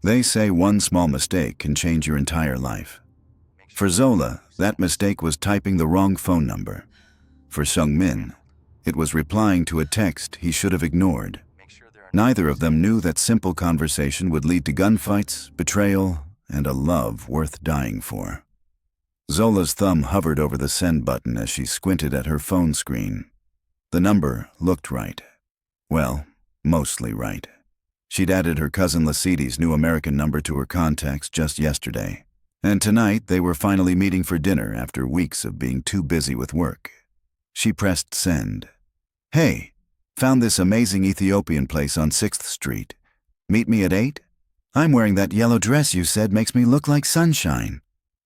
They say one small mistake can change your entire life. For Zola, that mistake was typing the wrong phone number. For Seung-Min, it was replying to a text he should have ignored. Neither of them knew that simple conversation would lead to gunfights, betrayal, and a love worth dying for. Zola's thumb hovered over the send button as she squinted at her phone screen. The number looked right. Well, mostly right. She'd added her cousin Lacidi's new American number to her contacts just yesterday, and tonight they were finally meeting for dinner after weeks of being too busy with work. She pressed send. "Hey, found this amazing Ethiopian place on 6th Street. Meet me at 8? I'm wearing that yellow dress you said makes me look like sunshine."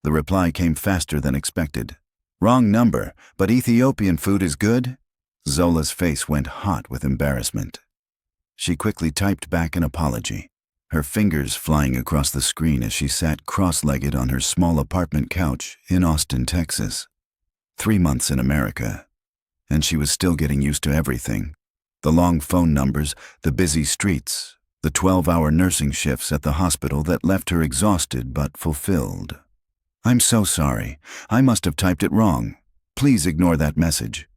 The reply came faster than expected. "Wrong number, but Ethiopian food is good?" Zola's face went hot with embarrassment. She quickly typed back an apology, her fingers flying across the screen as she sat cross-legged on her small apartment couch in Austin, Texas. 3 months in America, and she was still getting used to everything. The long phone numbers, the busy streets, the 12-hour nursing shifts at the hospital that left her exhausted but fulfilled. "I'm so sorry. I must have typed it wrong. Please ignore that message."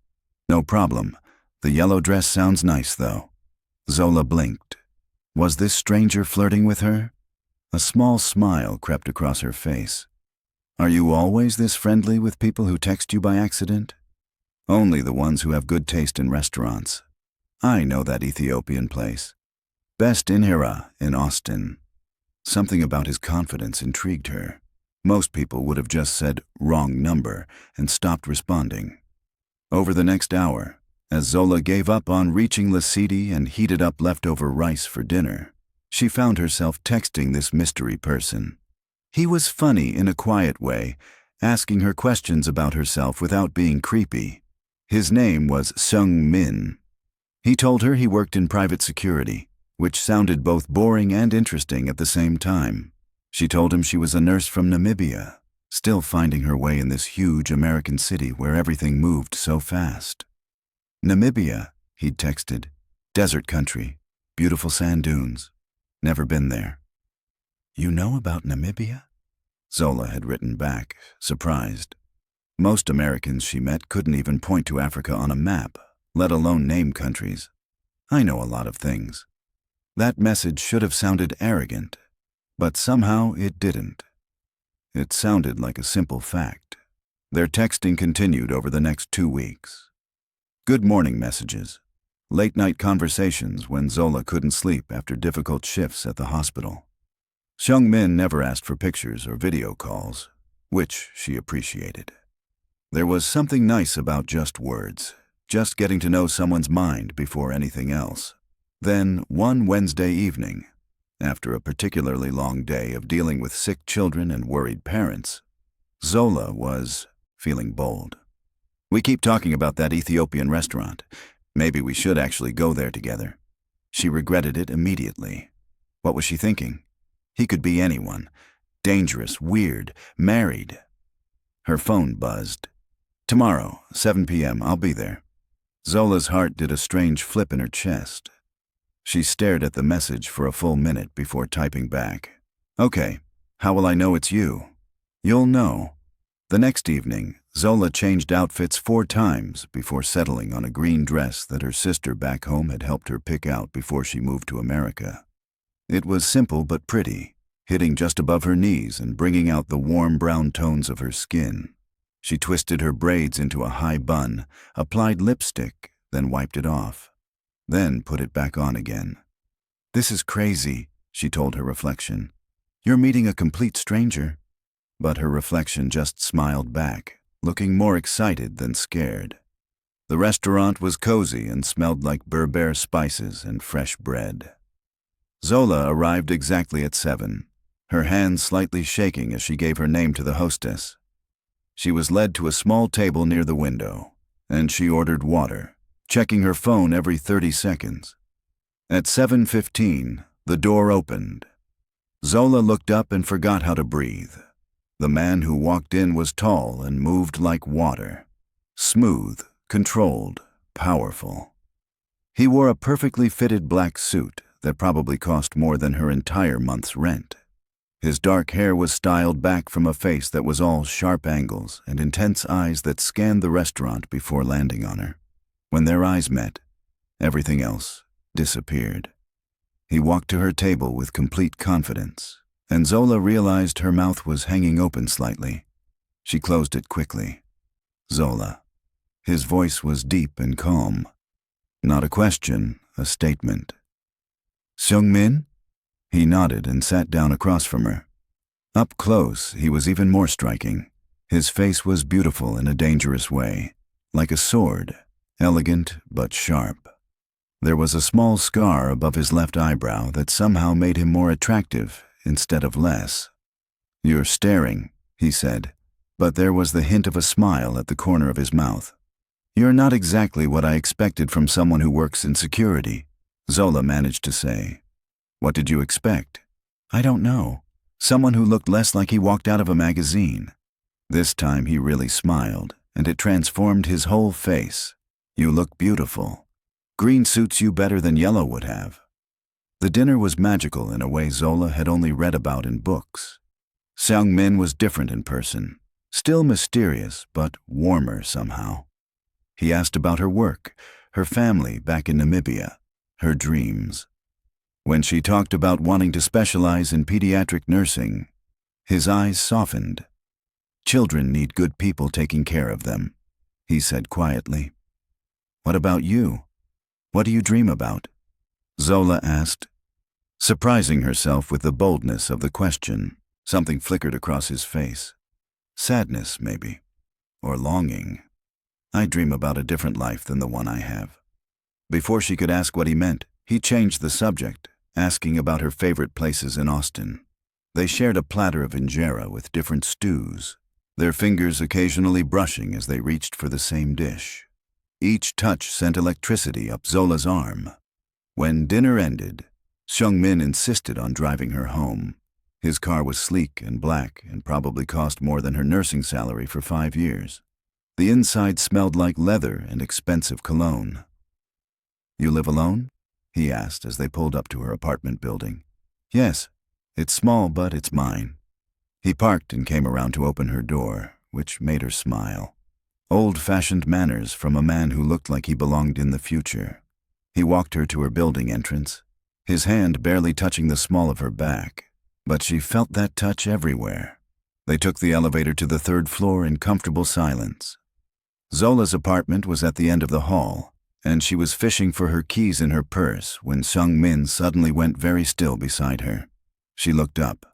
"No problem. The yellow dress sounds nice, though." Zola blinked. Was this stranger flirting with her? A small smile crept across her face. "Are you always this friendly with people who text you by accident?" "Only the ones who have good taste in restaurants. I know that Ethiopian place. Best Inhera in Austin." Something about his confidence intrigued her. Most people would have just said wrong number and stopped responding. Over the next hour, as Zola gave up on reaching Lacidi and heated up leftover rice for dinner, she found herself texting this mystery person. He was funny in a quiet way, asking her questions about herself without being creepy. His name was Seung-Min. He told her he worked in private security, which sounded both boring and interesting at the same time. She told him she was a nurse from Namibia, still finding her way in this huge American city where everything moved so fast. "Namibia," he'd texted. "Desert country, beautiful sand dunes. Never been there." "You know about Namibia?" Zola had written back, surprised. Most Americans she met couldn't even point to Africa on a map, let alone name countries. "I know a lot of things." That message should have sounded arrogant, but somehow it didn't. It sounded like a simple fact. Their texting continued over the next 2 weeks. Good morning messages, late-night conversations when Zola couldn't sleep after difficult shifts at the hospital. Seung-Min never asked for pictures or video calls, which she appreciated. There was something nice about just words, just getting to know someone's mind before anything else. Then, one Wednesday evening, after a particularly long day of dealing with sick children and worried parents, Zola was feeling bold. "We keep talking about that Ethiopian restaurant. Maybe we should actually go there together." She regretted it immediately. What was she thinking? He could be anyone. Dangerous, weird, married. Her phone buzzed. "Tomorrow, 7 p.m., I'll be there." Zola's heart did a strange flip in her chest. She stared at the message for a full minute before typing back. "Okay, how will I know it's you?" "You'll know." The next evening, Zola changed outfits 4 times before settling on a green dress that her sister back home had helped her pick out before she moved to America. It was simple but pretty, hitting just above her knees and bringing out the warm brown tones of her skin. She twisted her braids into a high bun, applied lipstick, then wiped it off. Then put it back on again. "This is crazy," she told her reflection. "You're meeting a complete stranger." But her reflection just smiled back, looking more excited than scared. The restaurant was cozy and smelled like Berber spices and fresh bread. Zola arrived exactly at 7, her hands slightly shaking as she gave her name to the hostess. She was led to a small table near the window, and she ordered water, checking her phone every 30 seconds. At 7:15, the door opened. Zola looked up and forgot how to breathe. The man who walked in was tall and moved like water. Smooth, controlled, powerful. He wore a perfectly fitted black suit that probably cost more than her entire month's rent. His dark hair was styled back from a face that was all sharp angles and intense eyes that scanned the restaurant before landing on her. When their eyes met, everything else disappeared. He walked to her table with complete confidence, and Zola realized her mouth was hanging open slightly. She closed it quickly. Zola. His voice was deep and calm. Not a question, a statement. Seung-Min? He nodded and sat down across from her. Up close, he was even more striking. His face was beautiful in a dangerous way, like a sword, elegant but sharp. There was a small scar above his left eyebrow that somehow made him more attractive instead of less. You're staring, he said, but there was the hint of a smile at the corner of his mouth. You're not exactly what I expected from someone who works in security, Zola managed to say. What did you expect? I don't know. Someone who looked less like he walked out of a magazine. This time he really smiled, and it transformed his whole face. You look beautiful. Green suits you better than yellow would have. The dinner was magical in a way Zola had only read about in books. Seung-Min was different in person, still mysterious, but warmer somehow. He asked about her work, her family back in Namibia, her dreams. When she talked about wanting to specialize in pediatric nursing, his eyes softened. Children need good people taking care of them, he said quietly. What about you? What do you dream about? Zola asked, surprising herself with the boldness of the question. Something flickered across his face. Sadness, maybe, or longing. I dream about a different life than the one I have. Before she could ask what he meant, he changed the subject, asking about her favorite places in Austin. They shared a platter of injera with different stews, their fingers occasionally brushing as they reached for the same dish. Each touch sent electricity up Zola's arm. When dinner ended, Seung-Min insisted on driving her home. His car was sleek and black and probably cost more than her nursing salary for 5 years. The inside smelled like leather and expensive cologne. You live alone? He asked as they pulled up to her apartment building. Yes, it's small, but it's mine. He parked and came around to open her door, which made her smile. Old-fashioned manners from a man who looked like he belonged in the future. He walked her to her building entrance, his hand barely touching the small of her back, but she felt that touch everywhere. They took the elevator to the 3rd floor in comfortable silence. Zola's apartment was at the end of the hall, and she was fishing for her keys in her purse when Seung-Min suddenly went very still beside her. She looked up.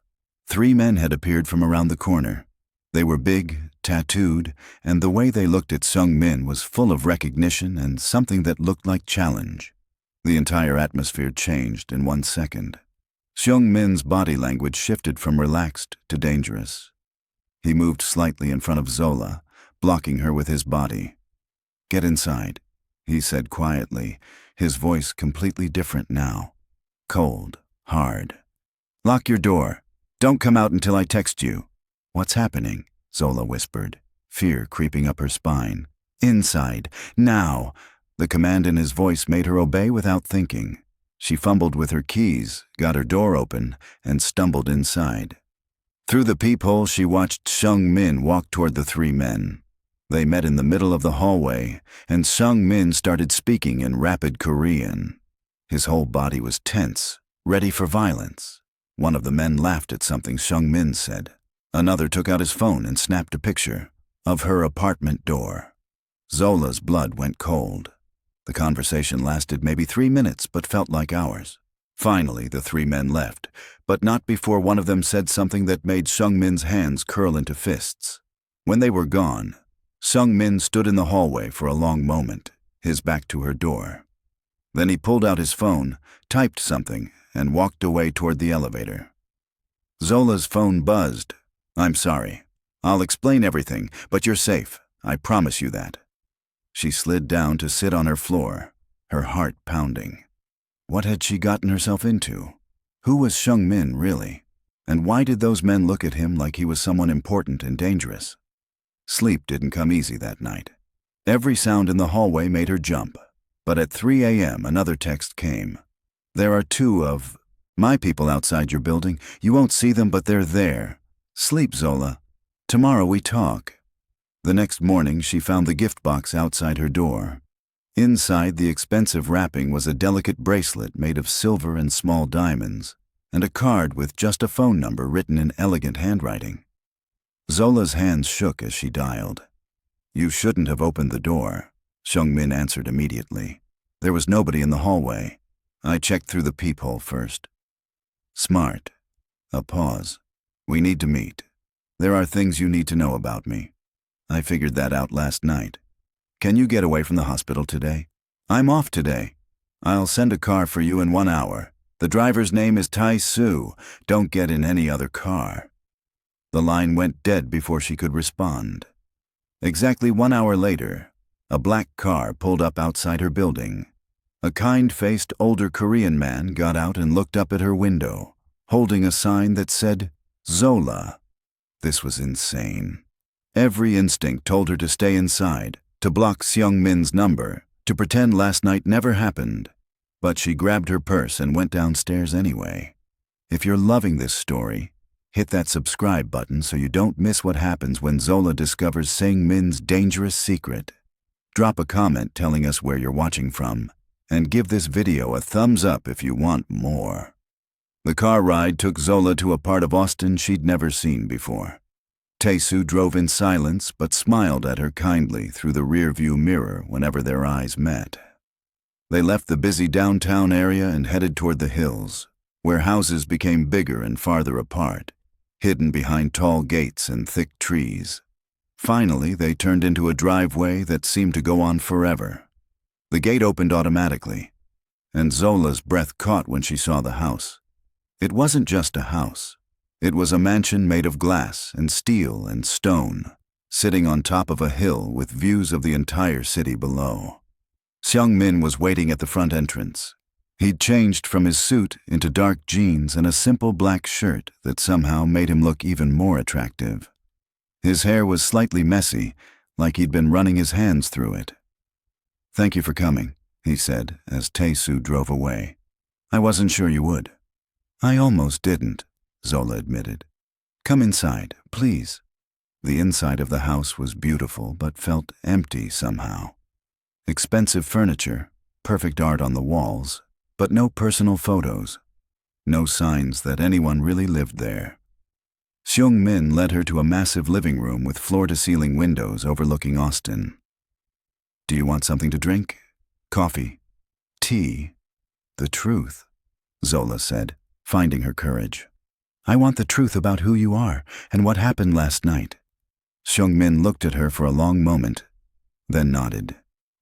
3 men had appeared from around the corner. They were big, tattooed, and the way they looked at Seung-Min was full of recognition and something that looked like challenge. The entire atmosphere changed in 1 second. Seung-Min's body language shifted from relaxed to dangerous. He moved slightly in front of Zola, blocking her with his body. Get inside, he said quietly, his voice completely different now. Cold, hard. Lock your door. Don't come out until I text you. What's happening? Zola whispered, fear creeping up her spine. Inside, now. The command in his voice made her obey without thinking. She fumbled with her keys, got her door open, and stumbled inside. Through the peephole, she watched Seung-Min walk toward the 3 men. They met in the middle of the hallway, and Seung-Min started speaking in rapid Korean. His whole body was tense, ready for violence. One of the men laughed at something Seung-Min said. Another took out his phone and snapped a picture of her apartment door. Zola's blood went cold. The conversation lasted maybe 3 minutes, but felt like hours. Finally, the 3 men left, but not before one of them said something that made Seung-Min's hands curl into fists. When they were gone, Seung-Min stood in the hallway for a long moment, his back to her door. Then he pulled out his phone, typed something, and walked away toward the elevator. Zola's phone buzzed. I'm sorry. I'll explain everything, but you're safe. I promise you that. She slid down to sit on her floor, her heart pounding. What had she gotten herself into? Who was Seung-Min, really? And why did those men look at him like he was someone important and dangerous? Sleep didn't come easy that night. Every sound in the hallway made her jump. But at 3 a.m. another text came. There are two of my people outside your building. You won't see them, but they're there. Sleep, Zola. Tomorrow we talk." The next morning, she found the gift box outside her door. Inside the expensive wrapping was a delicate bracelet made of silver and small diamonds, and a card with just a phone number written in elegant handwriting. Zola's hands shook as she dialed. "You shouldn't have opened the door," Seung-Min answered immediately. "There was nobody in the hallway. I checked through the peephole first." "Smart." A pause. "We need to meet. There are things you need to know about me. I figured that out last night. Can you get away from the hospital today?" "I'm off today. I'll send a car for you in 1 hour. The driver's name is Tai-Soo. Don't get in any other car." The line went dead before she could respond. Exactly 1 hour later, a black car pulled up outside her building. A kind-faced older Korean man got out and looked up at her window, holding a sign that said, "Zola." This was insane. Every instinct told her to stay inside, to block Seung-Min's number, to pretend last night never happened. But she grabbed her purse and went downstairs anyway. If you're loving this story, hit that subscribe button so you don't miss what happens when Zola discovers Seung-Min's dangerous secret. Drop a comment telling us where you're watching from, and give this video a thumbs up if you want more. The car ride took Zola to a part of Austin she'd never seen before. Tae-Soo drove in silence but smiled at her kindly through the rearview mirror whenever their eyes met. They left the busy downtown area and headed toward the hills, where houses became bigger and farther apart, hidden behind tall gates and thick trees. Finally, they turned into a driveway that seemed to go on forever. The gate opened automatically, and Zola's breath caught when she saw the house. It wasn't just a house. It was a mansion made of glass and steel and stone, sitting on top of a hill with views of the entire city below. Seung-Min was waiting at the front entrance. He'd changed from his suit into dark jeans and a simple black shirt that somehow made him look even more attractive. His hair was slightly messy, like he'd been running his hands through it. "Thank you for coming," he said as Tae-Soo drove away. "I wasn't sure you would." "I almost didn't," Zola admitted. "Come inside, please." The inside of the house was beautiful but felt empty somehow. Expensive furniture, perfect art on the walls, but no personal photos. No signs that anyone really lived there. Seung-Min led her to a massive living room with floor-to-ceiling windows overlooking Austin. "Do you want something to drink? Coffee? Tea?" "The truth," Zola said, finding her courage. "I want the truth about who you are and what happened last night." Seung-Min looked at her for a long moment, then nodded.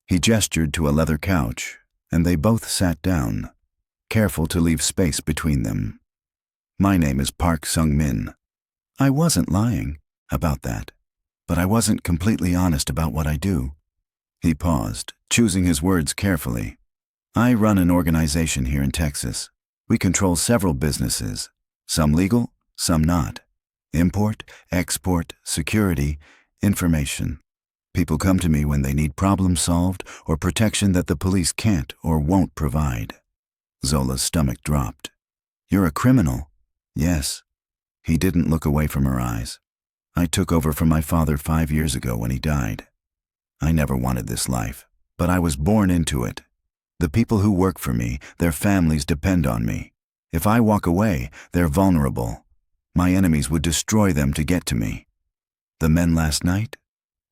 He gestured to a leather couch, and they both sat down, careful to leave space between them. "My name is Park Seung-Min. I wasn't lying about that, but I wasn't completely honest about what I do." He paused, choosing his words carefully. "I run an organization here in Texas. We control several businesses, some legal, some not. Import, export, security, information. People come to me when they need problems solved or protection that the police can't or won't provide." Zola's stomach dropped. "You're a criminal." "Yes." He didn't look away from her eyes. "I took over from my father 5 years ago when he died. I never wanted this life, but I was born into it. The people who work for me, their families depend on me. If I walk away, they're vulnerable. My enemies would destroy them to get to me. The men last night?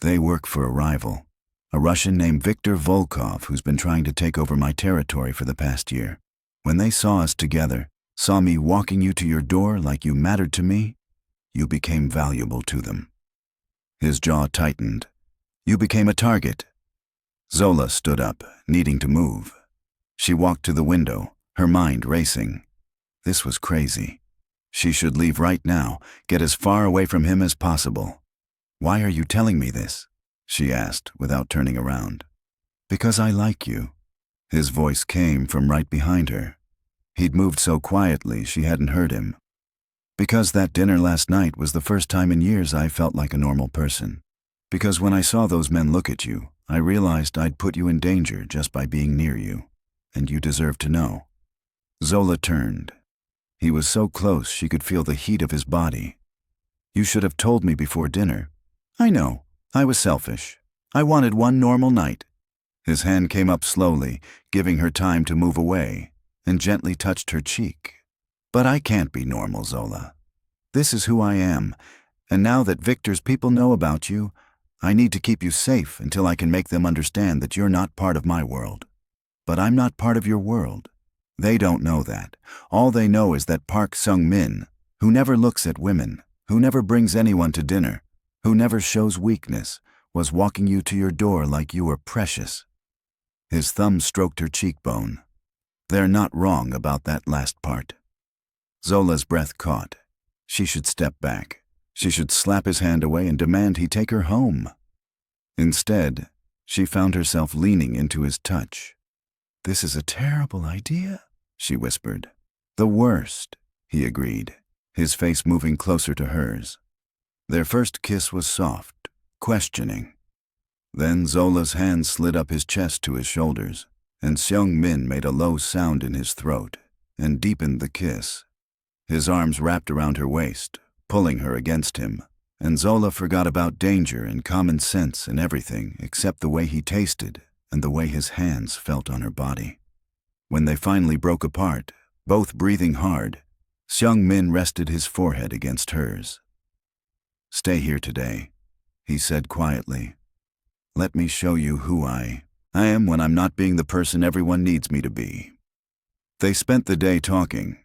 They work for a rival, a Russian named Viktor Volkov who's been trying to take over my territory for the past year. When they saw us together, saw me walking you to your door like you mattered to me, you became valuable to them." His jaw tightened. "You became a target." Zola stood up, needing to move. She walked to the window, her mind racing. This was crazy. She should leave right now, get as far away from him as possible. "Why are you telling me this?" she asked without turning around. "Because I like you." His voice came from right behind her. He'd moved so quietly she hadn't heard him. "Because that dinner last night was the first time in years I felt like a normal person. Because when I saw those men look at you, I realized I'd put you in danger just by being near you, and you deserve to know." Zola turned. He was so close she could feel the heat of his body. "You should have told me before dinner." "I know. I was selfish. I wanted one normal night." His hand came up slowly, giving her time to move away, and gently touched her cheek. "But I can't be normal, Zola. This is who I am, and now that Victor's people know about you, I need to keep you safe until I can make them understand that you're not part of my world. But I'm not part of your world. They don't know that. All they know is that Park Seung-Min, who never looks at women, who never brings anyone to dinner, who never shows weakness, was walking you to your door like you were precious." His thumb stroked her cheekbone. "They're not wrong about that last part." Zola's breath caught. She should step back. She should slap his hand away and demand he take her home. Instead, she found herself leaning into his touch. "This is a terrible idea," she whispered. "The worst," he agreed, his face moving closer to hers. Their first kiss was soft, questioning. Then Zola's hand slid up his chest to his shoulders, and Seung-Min made a low sound in his throat and deepened the kiss. His arms wrapped around her waist, pulling her against him, and Zola forgot about danger and common sense and everything except the way he tasted and the way his hands felt on her body. When they finally broke apart, both breathing hard, Seung-Min rested his forehead against hers. "Stay here today," he said quietly. "Let me show you who I am when I'm not being the person everyone needs me to be." They spent the day talking.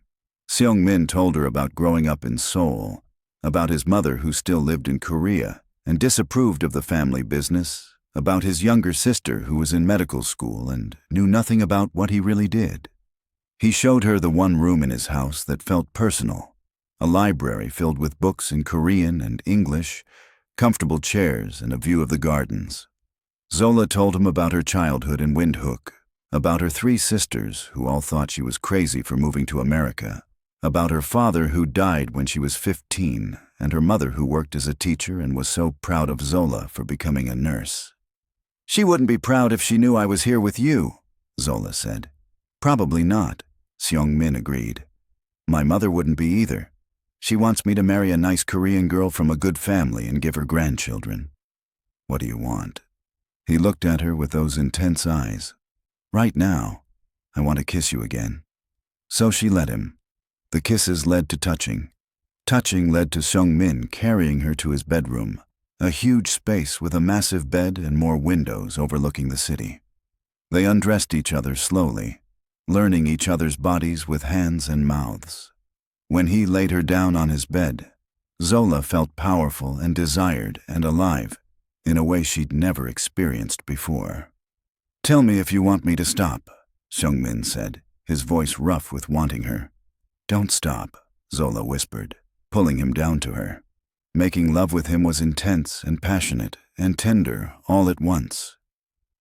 Seung-Min told her about growing up in Seoul, about his mother who still lived in Korea and disapproved of the family business, about his younger sister who was in medical school and knew nothing about what he really did. He showed her the one room in his house that felt personal, a library filled with books in Korean and English, comfortable chairs and a view of the gardens. Zola told him about her childhood in Windhoek, about her 3 sisters who all thought she was crazy for moving to America, about her father who died when she was 15, and her mother who worked as a teacher and was so proud of Zola for becoming a nurse. "She wouldn't be proud if she knew I was here with you," Zola said. "Probably not," Seung-Min agreed. "My mother wouldn't be either. She wants me to marry a nice Korean girl from a good family and give her grandchildren." "What do you want?" He looked at her with those intense eyes. "Right now, I want to kiss you again." So she let him. The kisses led to touching. Touching led to Seung-Min carrying her to his bedroom, a huge space with a massive bed and more windows overlooking the city. They undressed each other slowly, learning each other's bodies with hands and mouths. When he laid her down on his bed, Zola felt powerful and desired and alive in a way she'd never experienced before. "Tell me if you want me to stop," Seung-Min said, his voice rough with wanting her. "Don't stop," Zola whispered, pulling him down to her. Making love with him was intense and passionate and tender all at once.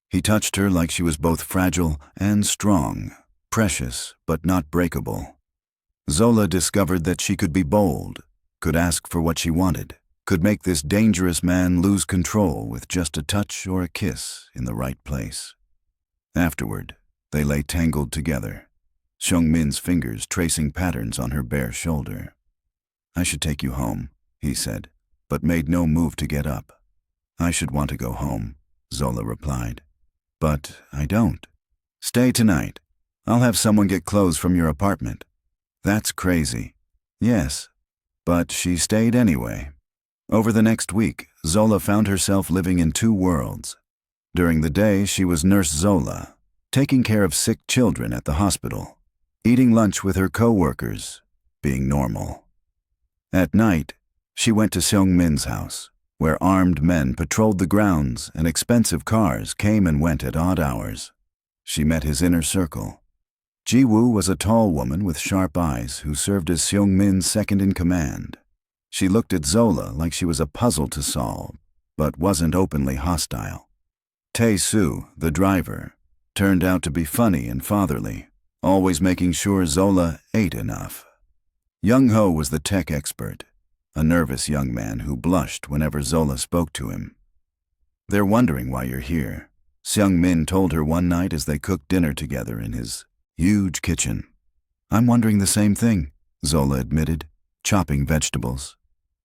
He touched her like she was both fragile and strong, precious but not breakable. Zola discovered that she could be bold, could ask for what she wanted, could make this dangerous man lose control with just a touch or a kiss in the right place. Afterward, they lay tangled together, Seung-Min's fingers tracing patterns on her bare shoulder. "I should take you home," he said, but made no move to get up. "I should want to go home," Zola replied. "But I don't." "Stay tonight. I'll have someone get clothes from your apartment." "That's crazy." "Yes." But she stayed anyway. Over the next week, Zola found herself living in 2 worlds. During the day, she was Nurse Zola, taking care of sick children at the hospital, eating lunch with her co-workers, being normal. At night, she went to Seung-Min's house, where armed men patrolled the grounds and expensive cars came and went at odd hours. She met his inner circle. Ji-woo was a tall woman with sharp eyes who served as Seung-Min's second-in-command. She looked at Zola like she was a puzzle to solve, but wasn't openly hostile. Tae-soo, the driver, turned out to be funny and fatherly, always making sure Zola ate enough. Young-ho was the tech expert, a nervous young man who blushed whenever Zola spoke to him. "They're wondering why you're here," Seung-Min told her one night as they cooked dinner together in his huge kitchen. I'm wondering the same thing, Zola admitted, chopping vegetables.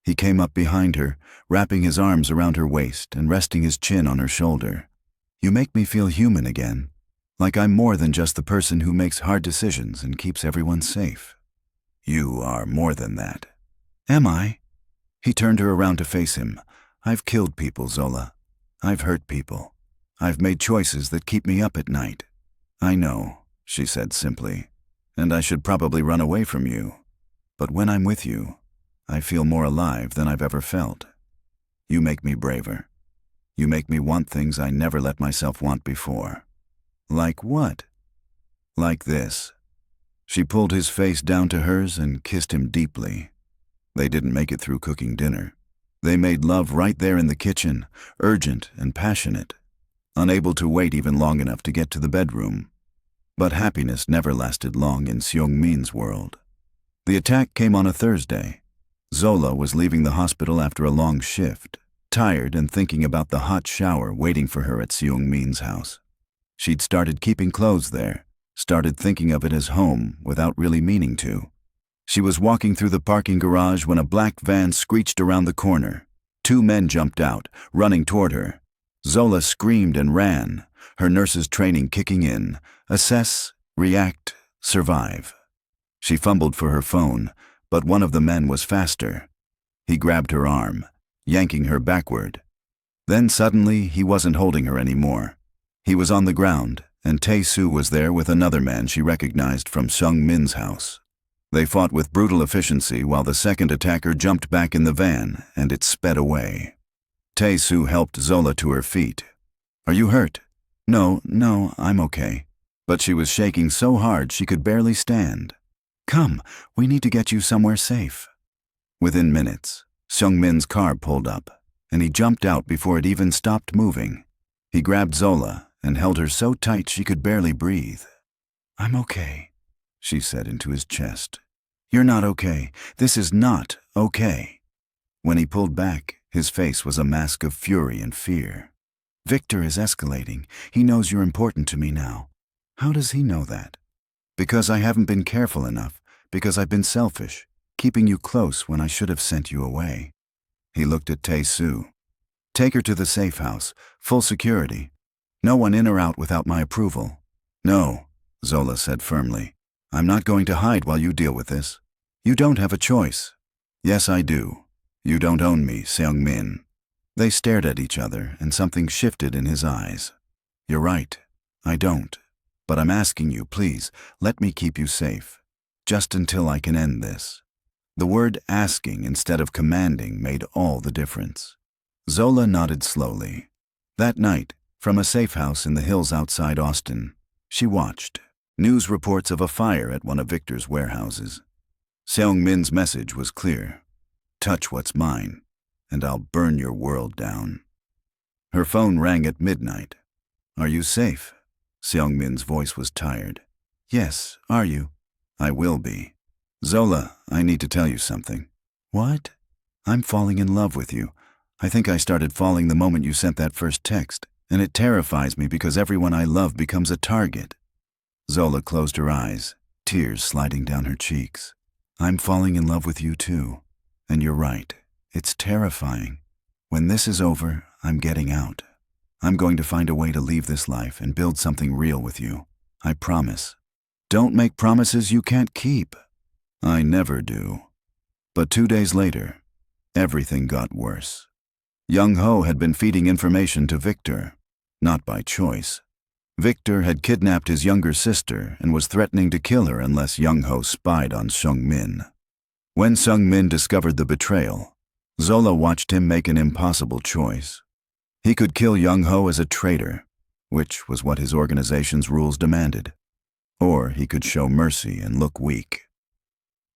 He came up behind her, wrapping his arms around her waist and resting his chin on her shoulder. You make me feel human again, like I'm more than just the person who makes hard decisions and keeps everyone safe. You are more than that. Am I? He turned her around to face him. I've killed people, Zola. I've hurt people. I've made choices that keep me up at night. I know, she said simply, and I should probably run away from you. But when I'm with you, I feel more alive than I've ever felt. You make me braver. You make me want things I never let myself want before. Like what? Like this. She pulled his face down to hers and kissed him deeply. They didn't make it through cooking dinner. They made love right there in the kitchen, urgent and passionate, unable to wait even long enough to get to the bedroom. But happiness never lasted long in Seung-Min's world. The attack came on a Thursday. Zola was leaving the hospital after a long shift, tired and thinking about the hot shower waiting for her at Seung-Min's house. She'd started keeping clothes there, started thinking of it as home without really meaning to. She was walking through the parking garage when a black van screeched around the corner. 2 men jumped out, running toward her. Zola screamed and ran, her nurse's training kicking in. Assess, react, survive. She fumbled for her phone, but one of the men was faster. He grabbed her arm, yanking her backward. Then suddenly he wasn't holding her anymore. He was on the ground, and Tae-soo was there with another man she recognized from Seung-Min's house. They fought with brutal efficiency while the second attacker jumped back in the van and it sped away. Tae-soo helped Zola to her feet. Are you hurt? No, I'm okay. But she was shaking so hard she could barely stand. Come, we need to get you somewhere safe. Within minutes, Seung-Min's car pulled up, and he jumped out before it even stopped moving. He grabbed Zola and held her so tight she could barely breathe. I'm okay, she said into his chest. You're not okay. This is not okay. When he pulled back, his face was a mask of fury and fear. Victor is escalating. He knows you're important to me now. How does he know that? Because I haven't been careful enough, because I've been selfish, keeping you close when I should have sent you away. He looked at Tae-soo. Take her to the safe house, full security. No one in or out without my approval. No, Zola said firmly. I'm not going to hide while you deal with this. You don't have a choice. Yes, I do. You don't own me, Seung-Min. They stared at each other, and something shifted in his eyes. You're right. I don't. But I'm asking you, please, let me keep you safe. Just until I can end this. The word asking instead of commanding made all the difference. Zola nodded slowly. That night, from a safe house in the hills outside Austin, she watched news reports of a fire at one of Victor's warehouses. Seung-Min's message was clear. Touch what's mine, and I'll burn your world down. Her phone rang at midnight. Are you safe? Seung-Min's voice was tired. Yes, are you? I will be. Zola, I need to tell you something. What? I'm falling in love with you. I think I started falling the moment you sent that first text, and it terrifies me because everyone I love becomes a target. Zola closed her eyes, tears sliding down her cheeks. I'm falling in love with you too. And you're right. It's terrifying. When this is over, I'm getting out. I'm going to find a way to leave this life and build something real with you. I promise. Don't make promises you can't keep. I never do. But 2 days later, everything got worse. Young-ho had been feeding information to Victor, not by choice. Victor had kidnapped his younger sister and was threatening to kill her unless Young-ho spied on Seung-Min. When Seung-Min discovered the betrayal, Zola watched him make an impossible choice. He could kill Young-ho as a traitor, which was what his organization's rules demanded. Or he could show mercy and look weak.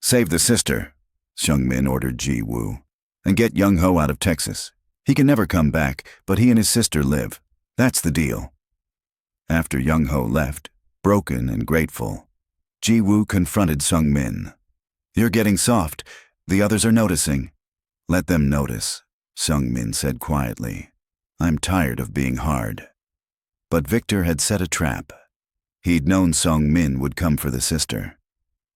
Save the sister, Seung-Min ordered Ji-woo, and get Young-ho out of Texas. He can never come back, but he and his sister live. That's the deal. After Young-ho left, broken and grateful, Ji-woo confronted Seung-Min. You're getting soft. The others are noticing. Let them notice, Seung-Min said quietly. I'm tired of being hard. But Victor had set a trap. He'd known Seung-Min would come for the sister.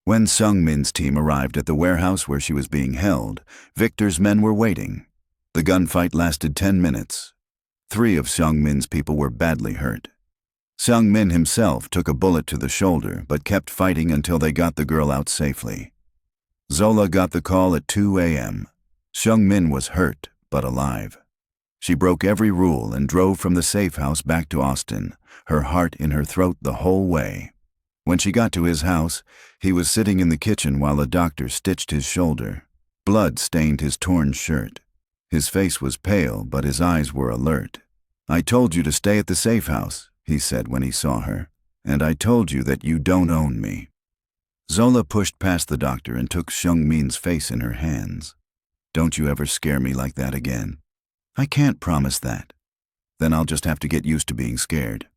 When Seung-Min's team arrived at the warehouse where she was being held, Victor's men were waiting. The gunfight lasted 10 minutes. 3 of Seung-Min's people were badly hurt. Seung-Min himself took a bullet to the shoulder but kept fighting until they got the girl out safely. Zola got the call at 2 a.m. Seung-Min was hurt but alive. She broke every rule and drove from the safe house back to Austin, her heart in her throat the whole way. When she got to his house, he was sitting in the kitchen while a doctor stitched his shoulder. Blood stained his torn shirt. His face was pale, but his eyes were alert. "I told you to stay at the safe house," he said when he saw her, "and I told you that you don't own me." Zola pushed past the doctor and took Seung-Min's face in her hands. "Don't you ever scare me like that again." "I can't promise that." "Then I'll just have to get used to being scared."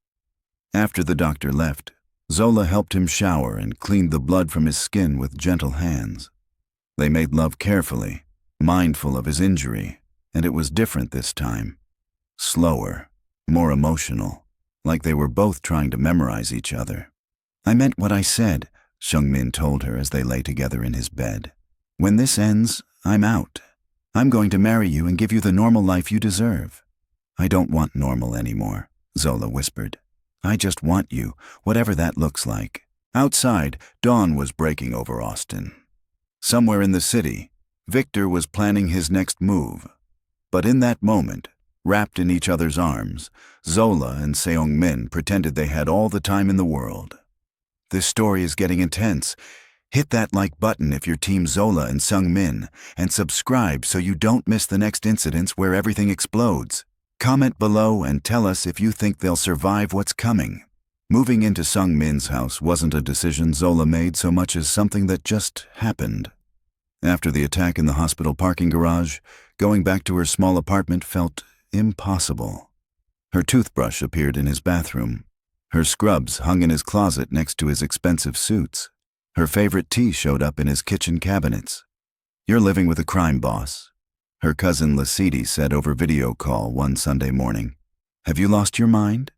After the doctor left, Zola helped him shower and cleaned the blood from his skin with gentle hands. They made love carefully, mindful of his injury, and it was different this time. Slower, more emotional, like they were both trying to memorize each other. "I meant what I said," Seung-Min told her as they lay together in his bed. "When this ends, I'm out. I'm going to marry you and give you the normal life you deserve." "I don't want normal anymore," Zola whispered. "I just want you, whatever that looks like." Outside, dawn was breaking over Austin. Somewhere in the city, Victor was planning his next move. But in that moment, wrapped in each other's arms, Zola and Seung-Min pretended they had all the time in the world. This story is getting intense. Hit that like button if you're Team Zola and Seung-Min, and subscribe so you don't miss the next incidents where everything explodes. Comment below and tell us if you think they'll survive what's coming. Moving into Seung-Min's house wasn't a decision Zola made so much as something that just happened. After the attack in the hospital parking garage, going back to her small apartment felt impossible. Her toothbrush appeared in his bathroom. Her scrubs hung in his closet next to his expensive suits. Her favorite tea showed up in his kitchen cabinets. "You're living with a crime boss," her cousin Lasidi said over video call one Sunday morning. "Have you lost your mind?"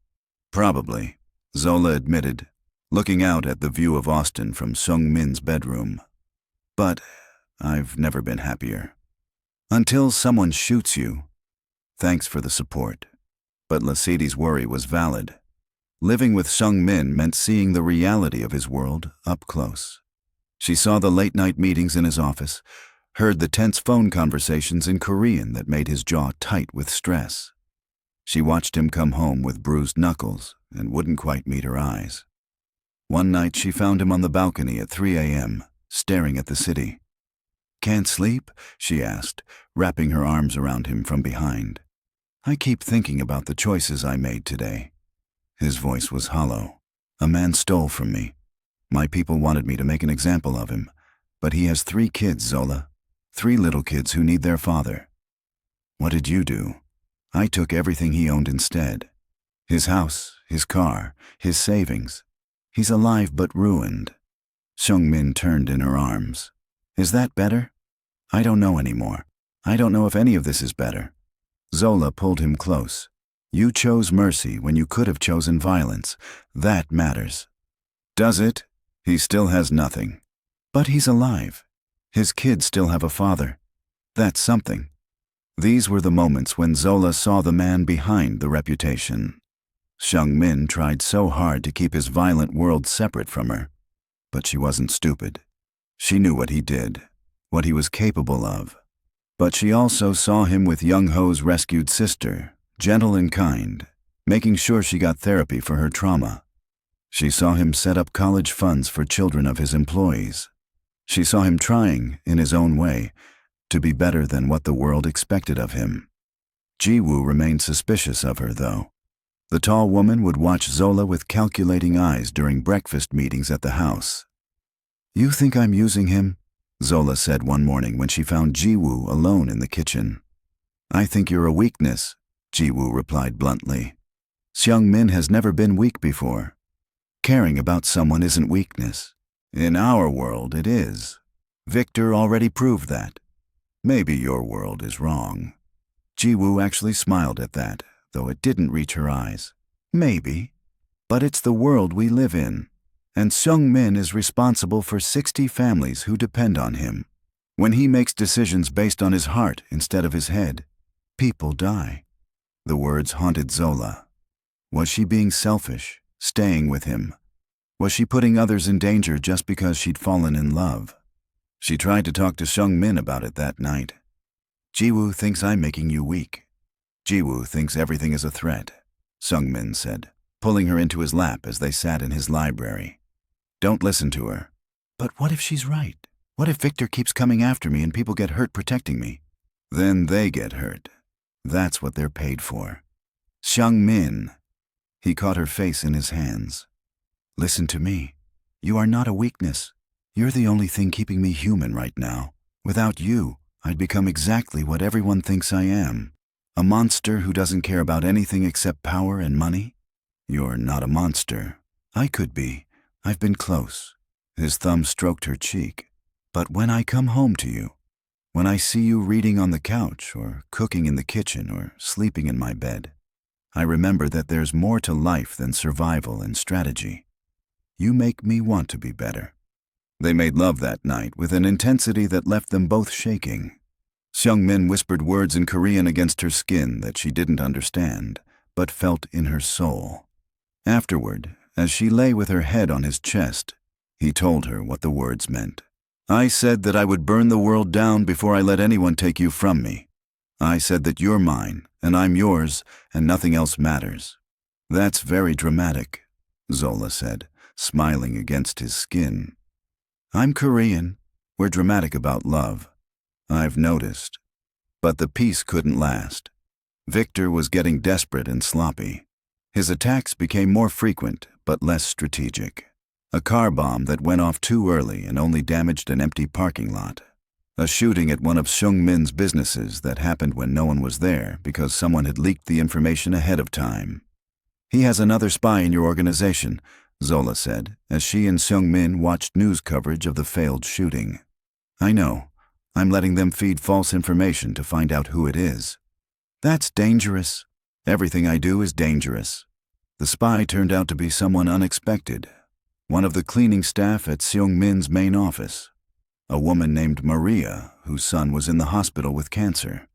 "Probably," Zola admitted, looking out at the view of Austin from Seung-Min's bedroom. "But I've never been happier. Until someone shoots you." "Thanks for the support." But Lasidi's worry was valid. Living with Seung-Min meant seeing the reality of his world up close. She saw the late-night meetings in his office, heard the tense phone conversations in Korean that made his jaw tight with stress. She watched him come home with bruised knuckles and wouldn't quite meet her eyes. One night she found him on the balcony at 3 a.m., staring at the city. "Can't sleep?" she asked, wrapping her arms around him from behind. "I keep thinking about the choices I made today." His voice was hollow. "A man stole from me. My people wanted me to make an example of him, but he has 3 kids, Zola. 3 little kids who need their father." "What did you do?" "I took everything he owned instead. His house, his car, his savings. He's alive but ruined." Seung-Min turned in her arms. "Is that better?" "I don't know anymore. I don't know if any of this is better." Zola pulled him close. "You chose mercy when you could have chosen violence. That matters." "Does it? He still has nothing." "But he's alive. His kids still have a father. That's something." These were the moments when Zola saw the man behind the reputation. Seung-Min tried so hard to keep his violent world separate from her. But she wasn't stupid. She knew what he did, what he was capable of. But she also saw him with Young Ho's rescued sister, gentle and kind, making sure she got therapy for her trauma. She saw him set up college funds for children of his employees. She saw him trying, in his own way, to be better than what the world expected of him. Ji-woo remained suspicious of her, though. The tall woman would watch Zola with calculating eyes during breakfast meetings at the house. "You think I'm using him?" Zola said one morning when she found Ji-woo alone in the kitchen. "I think you're a weakness," Ji-woo replied bluntly. "Seung-Min has never been weak before. Caring about someone isn't weakness. In our world, it is. Victor already proved that. Maybe your world is wrong." Ji-woo actually smiled at that, though it didn't reach her eyes. "Maybe. But it's the world we live in. And Seung-Min is responsible for 60 families who depend on him. When he makes decisions based on his heart instead of his head, people die. The words haunted Zola. Was she being selfish, staying with him? Was she putting others in danger just because she'd fallen in love? She tried to talk to Seung-Min about it that night. Jiwoo thinks I'm making you weak. Jiwoo thinks everything is a threat, Seung-Min said, pulling her into his lap as they sat in his library. Don't listen to her. But what if she's right? What if Victor keeps coming after me and people get hurt protecting me? Then they get hurt. That's what they're paid for. Seung-Min. He caught her face in his hands. Listen to me. You are not a weakness. You're the only thing keeping me human right now. Without you, I'd become exactly what everyone thinks I am. A monster who doesn't care about anything except power and money? You're not a monster. I could be. I've been close. His thumb stroked her cheek. But when I come home to you, when I see you reading on the couch or cooking in the kitchen or sleeping in my bed, I remember that there's more to life than survival and strategy. You make me want to be better. They made love that night with an intensity that left them both shaking. Seung-Min whispered words in Korean against her skin that she didn't understand, but felt in her soul. Afterward, as she lay with her head on his chest, he told her what the words meant. I said that I would burn the world down before I let anyone take you from me. I said that you're mine, and I'm yours, and nothing else matters. That's very dramatic, Zola said, smiling against his skin. I'm Korean. We're dramatic about love. I've noticed. But the peace couldn't last. Victor was getting desperate and sloppy. His attacks became more frequent, but less strategic. A car bomb that went off too early and only damaged an empty parking lot. A shooting at one of Seung-Min's businesses that happened when no one was there because someone had leaked the information ahead of time. He has another spy in your organization, Zola said, as she and Seung-Min watched news coverage of the failed shooting. I know. I'm letting them feed false information to find out who it is. That's dangerous. Everything I do is dangerous. The spy turned out to be someone unexpected. One of the cleaning staff at Seung-Min's main office. A woman named Maria, whose son was in the hospital with cancer.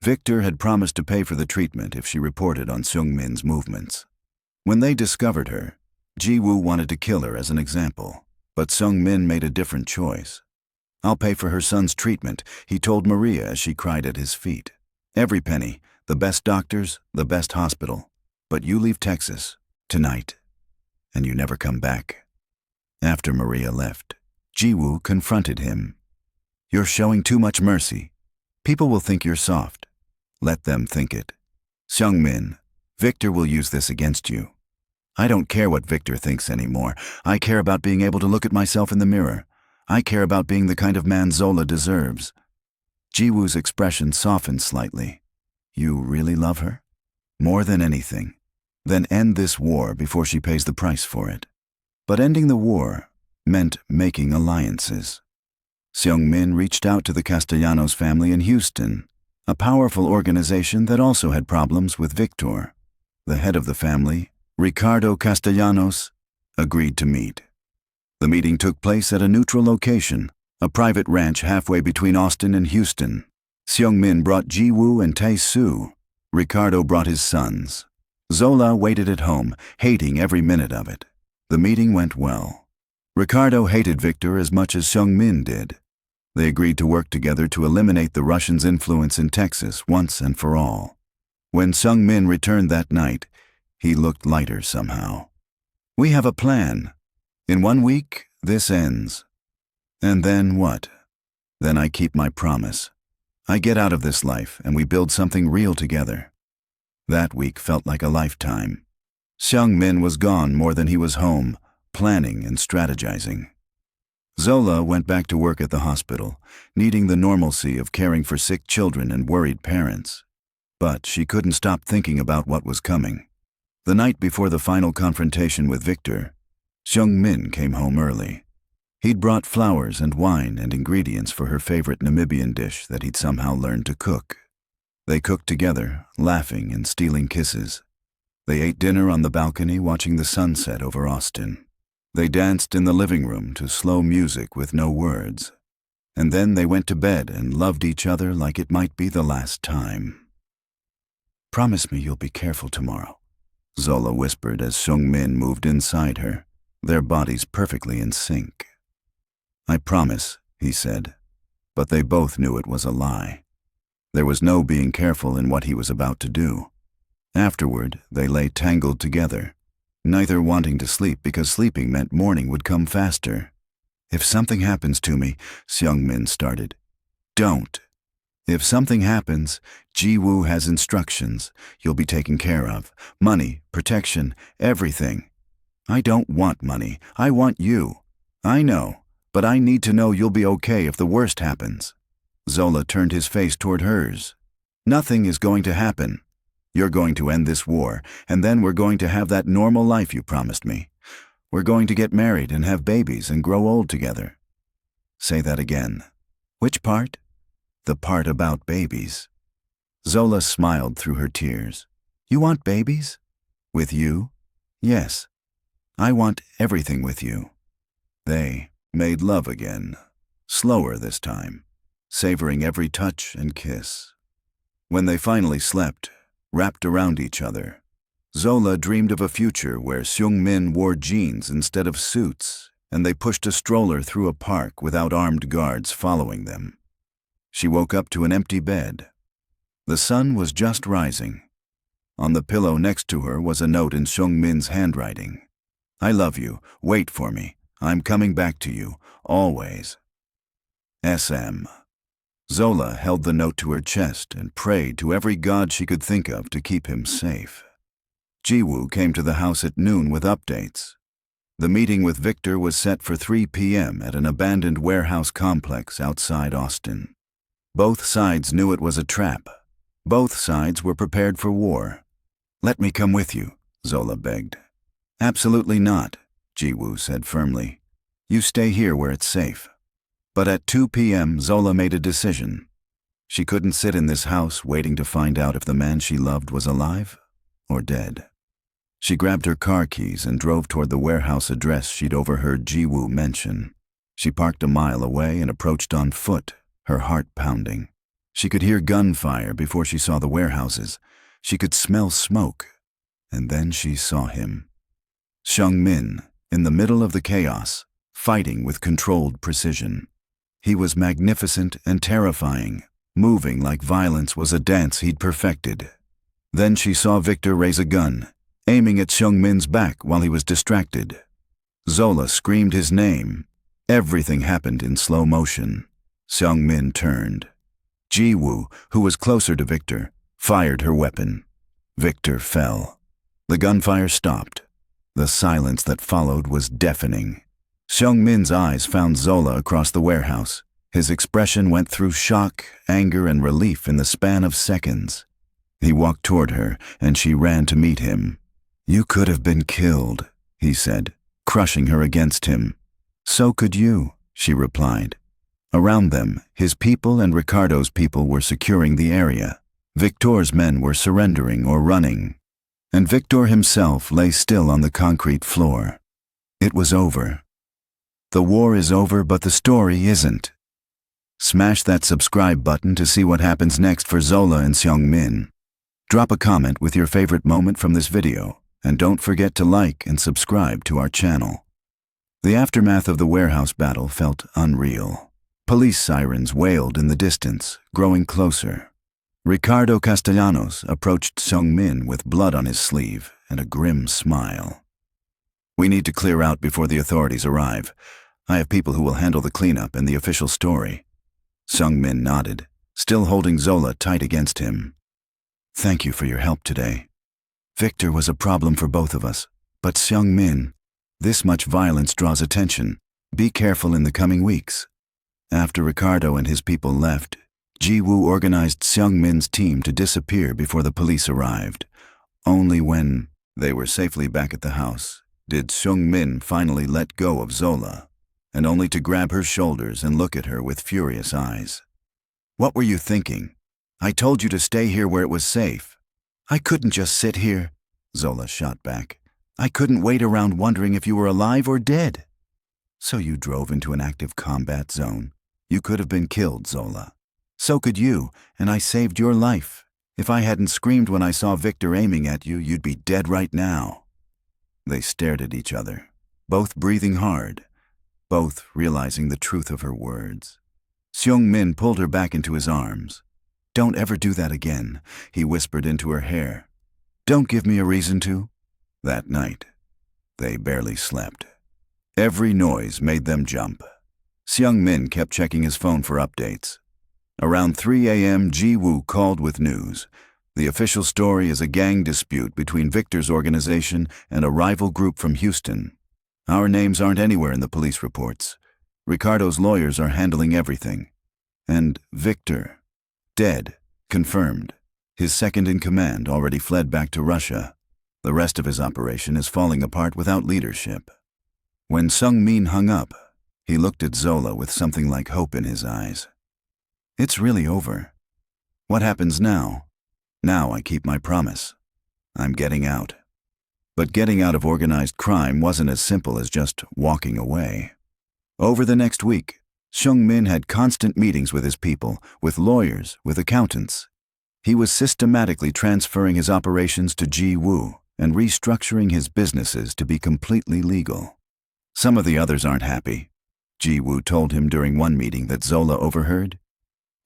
Victor had promised to pay for the treatment if she reported on Seung-Min's movements. When they discovered her, Jiwoo wanted to kill her as an example, but Seung-Min made a different choice. I'll pay for her son's treatment, he told Maria as she cried at his feet. Every penny, the best doctors, the best hospital. But you leave Texas, tonight, and you never come back. After Maria left, Jiwoo confronted him. You're showing too much mercy. People will think you're soft. Let them think it. Seung-Min, Victor will use this against you. I don't care what Victor thinks anymore. I care about being able to look at myself in the mirror. I care about being the kind of man Zola deserves. Jiwoo's expression softened slightly. You really love her? More than anything. Then end this war before she pays the price for it. But ending the war meant making alliances. Seung-Min reached out to the Castellanos family in Houston, a powerful organization that also had problems with Victor. The head of the family, Ricardo Castellanos, agreed to meet. The meeting took place at a neutral location, a private ranch halfway between Austin and Houston. Seung-Min brought Jiwoo and Tae-soo. Ricardo brought his sons. Zola waited at home, hating every minute of it. The meeting went well. Ricardo hated Victor as much as Seung-Min did. They agreed to work together to eliminate the Russians' influence in Texas once and for all. When Seung-Min returned that night, he looked lighter somehow. We have a plan. In 1 week, this ends. And then what? Then I keep my promise. I get out of this life and we build something real together. That week felt like a lifetime. Seung-Min was gone more than he was home, planning and strategizing. Zola went back to work at the hospital, needing the normalcy of caring for sick children and worried parents. But she couldn't stop thinking about what was coming. The night before the final confrontation with Victor, Seung-Min came home early. He'd brought flowers and wine and ingredients for her favorite Namibian dish that he'd somehow learned to cook. They cooked together, laughing and stealing kisses. They ate dinner on the balcony watching the sunset over Austin. They danced in the living room to slow music with no words. And then they went to bed and loved each other like it might be the last time. "Promise me you'll be careful tomorrow," Zola whispered as Seung-Min moved inside her, their bodies perfectly in sync. "I promise," he said, but they both knew it was a lie. There was no being careful in what he was about to do. Afterward, they lay tangled together, neither wanting to sleep because sleeping meant morning would come faster. "If something happens to me," Seung-Min started. "Don't. If something happens, Ji-woo has instructions. You'll be taken care of. Money, protection, everything." "I don't want money. I want you." "I know, but I need to know you'll be okay if the worst happens." Zola turned his face toward hers. "Nothing is going to happen. You're going to end this war, and then we're going to have that normal life you promised me. We're going to get married and have babies and grow old together." "Say that again." "Which part?" "The part about babies." Zola smiled through her tears. "You want babies? With you?" "Yes. I want everything with you." They made love again, slower this time, savoring every touch and kiss. When they finally slept, wrapped around each other, Zola dreamed of a future where Seung-Min wore jeans instead of suits, and they pushed a stroller through a park without armed guards following them. She woke up to an empty bed. The sun was just rising. On the pillow next to her was a note in Seung-Min's handwriting. "I love you. Wait for me. I'm coming back to you. Always. SM." Zola held the note to her chest and prayed to every god she could think of to keep him safe. Ji-woo came to the house at noon with updates. The meeting with Victor was set for 3 p.m. at an abandoned warehouse complex outside Austin. Both sides knew it was a trap. Both sides were prepared for war. "Let me come with you," Zola begged. "Absolutely not," Ji-woo said firmly. "You stay here where it's safe." But at 2 p.m. Zola made a decision. She couldn't sit in this house waiting to find out if the man she loved was alive or dead. She grabbed her car keys and drove toward the warehouse address she'd overheard Ji-woo mention. She parked a mile away and approached on foot, her heart pounding. She could hear gunfire before she saw the warehouses. She could smell smoke. And then she saw him. Seung-Min, in the middle of the chaos, fighting with controlled precision. He was magnificent and terrifying, moving like violence was a dance he'd perfected. Then she saw Victor raise a gun, aiming at Seung-Min's back while he was distracted. Zola screamed his name. Everything happened in slow motion. Seung-Min turned. Ji-woo, who was closer to Victor, fired her weapon. Victor fell. The gunfire stopped. The silence that followed was deafening. Seung-Min's eyes found Zola across the warehouse. His expression went through shock, anger, and relief in the span of seconds. He walked toward her, and she ran to meet him. "You could have been killed," he said, crushing her against him. "So could you," she replied. Around them, his people and Ricardo's people were securing the area. Victor's men were surrendering or running. And Victor himself lay still on the concrete floor. It was over. The war is over, but the story isn't. Smash that subscribe button to see what happens next for Zola and Seung-Min. Drop a comment with your favorite moment from this video, and don't forget to like and subscribe to our channel. The aftermath of the warehouse battle felt unreal. Police sirens wailed in the distance, growing closer. Ricardo Castellanos approached Seung-Min with blood on his sleeve and a grim smile. "We need to clear out before the authorities arrive. I have people who will handle the cleanup and the official story." Seung-Min nodded, still holding Zola tight against him. "Thank you for your help today. Victor was a problem for both of us, but Seung-Min, this much violence draws attention. Be careful in the coming weeks." After Ricardo and his people left, Ji-woo organized Seung-Min's team to disappear before the police arrived. Only when they were safely back at the house did Seung-Min finally let go of Zola, and only to grab her shoulders and look at her with furious eyes. "What were you thinking? I told you to stay here where it was safe." "I couldn't just sit here," Zola shot back. I couldn't wait around wondering if you were alive or dead." "So you drove into an active combat zone? You could have been killed, Zola. So could you, and I saved your life. If I hadn't screamed when I saw Victor aiming at you, you'd be dead right now." They stared at each other, both breathing hard, both realizing the truth of her words. Seung-Min pulled her back into his arms. "Don't ever do that again," he whispered into her hair. "Don't give me a reason to." That night, they barely slept. Every noise made them jump. Seung-Min kept checking his phone for updates. Around 3 a.m., Ji-woo called with news. The official story is a gang dispute between Victor's organization and a rival group from Houston. Our names aren't anywhere in the police reports. Ricardo's lawyers are handling everything. And Victor, dead, confirmed. His second-in-command already fled back to Russia. The rest of his operation is falling apart without leadership. When Seung-Min hung up, he looked at Zola with something like hope in his eyes. "It's really over. What happens now? Now I keep my promise. I'm getting out." But getting out of organized crime wasn't as simple as just walking away. Over the next week, Seung-Min had constant meetings with his people, with lawyers, with accountants. He was systematically transferring his operations to Ji-woo and restructuring his businesses to be completely legal. "Some of the others aren't happy," Ji-woo told him during one meeting that Zola overheard.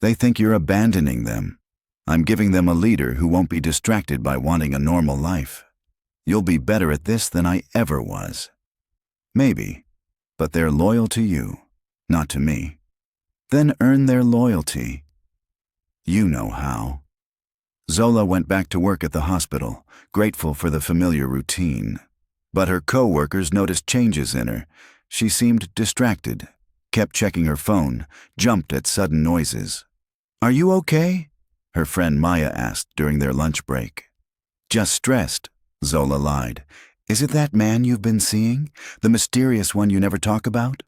"They think you're abandoning them. I'm giving them a leader who won't be distracted by wanting a normal life. You'll be better at this than I ever was." "Maybe, but they're loyal to you, not to me." "Then earn their loyalty." "You know how." Zola went back to work at the hospital, grateful for the familiar routine. But her co-workers noticed changes in her. She seemed distracted, kept checking her phone, jumped at sudden noises. "Are you okay?" her friend Maya asked during their lunch break. "Just stressed," Zola lied. "Is it that man you've been seeing? The mysterious one you never talk about?"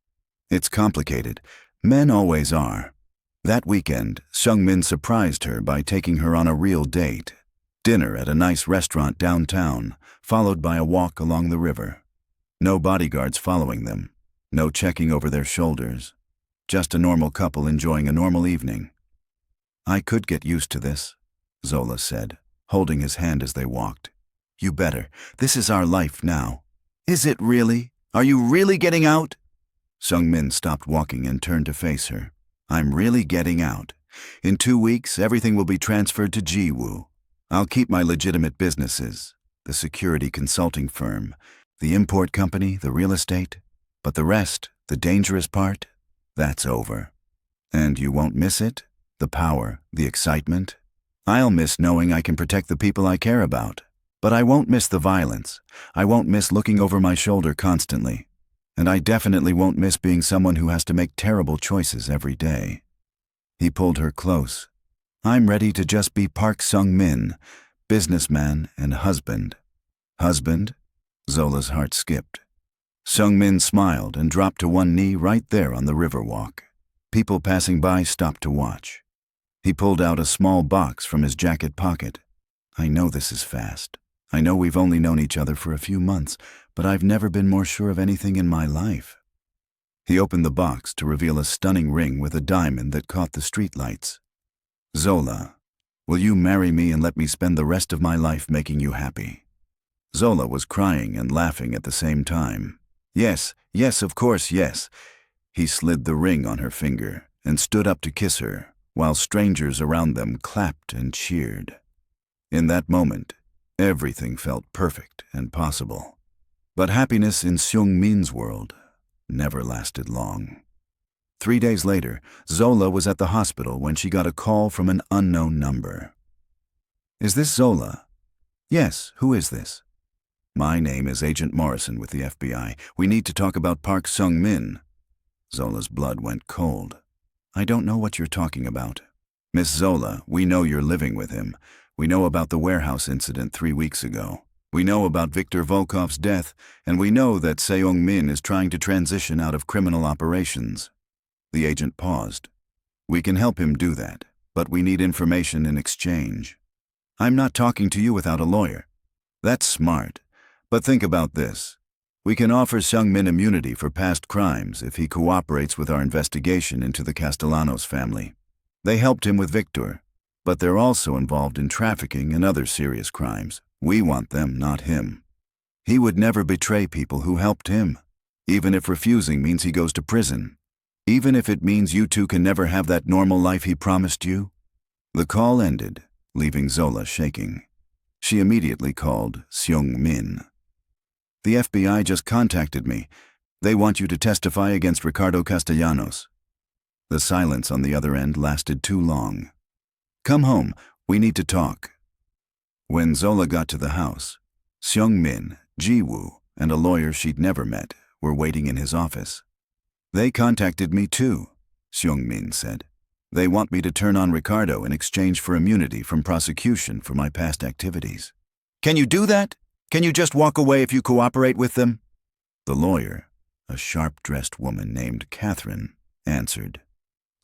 "It's complicated. Men always are." That weekend, Seung-Min surprised her by taking her on a real date. Dinner at a nice restaurant downtown, followed by a walk along the river. No bodyguards following them, no checking over their shoulders. Just a normal couple enjoying a normal evening. "I could get used to this," Zola said, holding his hand as they walked. "You better. This is our life now." "Is it really? Are you really getting out?" Seung-Min stopped walking and turned to face her. "I'm really getting out. In 2 weeks, everything will be transferred to Ji-woo. I'll keep my legitimate businesses, the security consulting firm, the import company, the real estate. But the rest, the dangerous part, that's over. And you won't miss it? The power, the excitement? I'll miss knowing I can protect the people I care about. But I won't miss the violence. I won't miss looking over my shoulder constantly. And I definitely won't miss being someone who has to make terrible choices every day." He pulled her close. "I'm ready to just be Park Seung-Min, businessman and husband." "Husband?" Zola's heart skipped. Seung-Min smiled and dropped to one knee right there on the riverwalk. People passing by stopped to watch. He pulled out a small box from his jacket pocket. "I know this is fast. I know we've only known each other for a few months, but I've never been more sure of anything in my life." He opened the box to reveal a stunning ring with a diamond that caught the streetlights. "Zola, will you marry me and let me spend the rest of my life making you happy?" Zola was crying and laughing at the same time. "Yes, yes, of course, yes." He slid the ring on her finger and stood up to kiss her, while strangers around them clapped and cheered. In that moment, everything felt perfect and possible. But happiness in Seung-Min's world never lasted long. 3 days later, Zola was at the hospital when she got a call from an unknown number. "Is this Zola?" "Yes, who is this?" "My name is Agent Morrison with the FBI. We need to talk about Park Seung-Min." Zola's blood went cold. "I don't know what you're talking about." "Miss Zola, we know you're living with him. We know about the warehouse incident 3 weeks ago. We know about Viktor Volkov's death, and we know that Seung-Min is trying to transition out of criminal operations." The agent paused. "We can help him do that, but we need information in exchange." "I'm not talking to you without a lawyer." "That's smart. But think about this. We can offer Seung-Min immunity for past crimes if he cooperates with our investigation into the Castellanos family. They helped him with Victor, but they're also involved in trafficking and other serious crimes. We want them, not him. He would never betray people who helped him, even if refusing means he goes to prison, even if it means you two can never have that normal life he promised you. The call ended, leaving Zola shaking. She immediately called Seung-Min. The FBI just contacted me. They want you to testify against Ricardo Castellanos. The silence on the other end lasted too long. Come home, we need to talk. When Zola got to the house, Seung-Min, Ji-woo, and a lawyer she'd never met were waiting in his office. They contacted me too, Seung-Min said. They want me to turn on Ricardo in exchange for immunity from prosecution for my past activities. Can you do that? Can you just walk away if you cooperate with them? The lawyer, a sharp-dressed woman named Catherine, answered.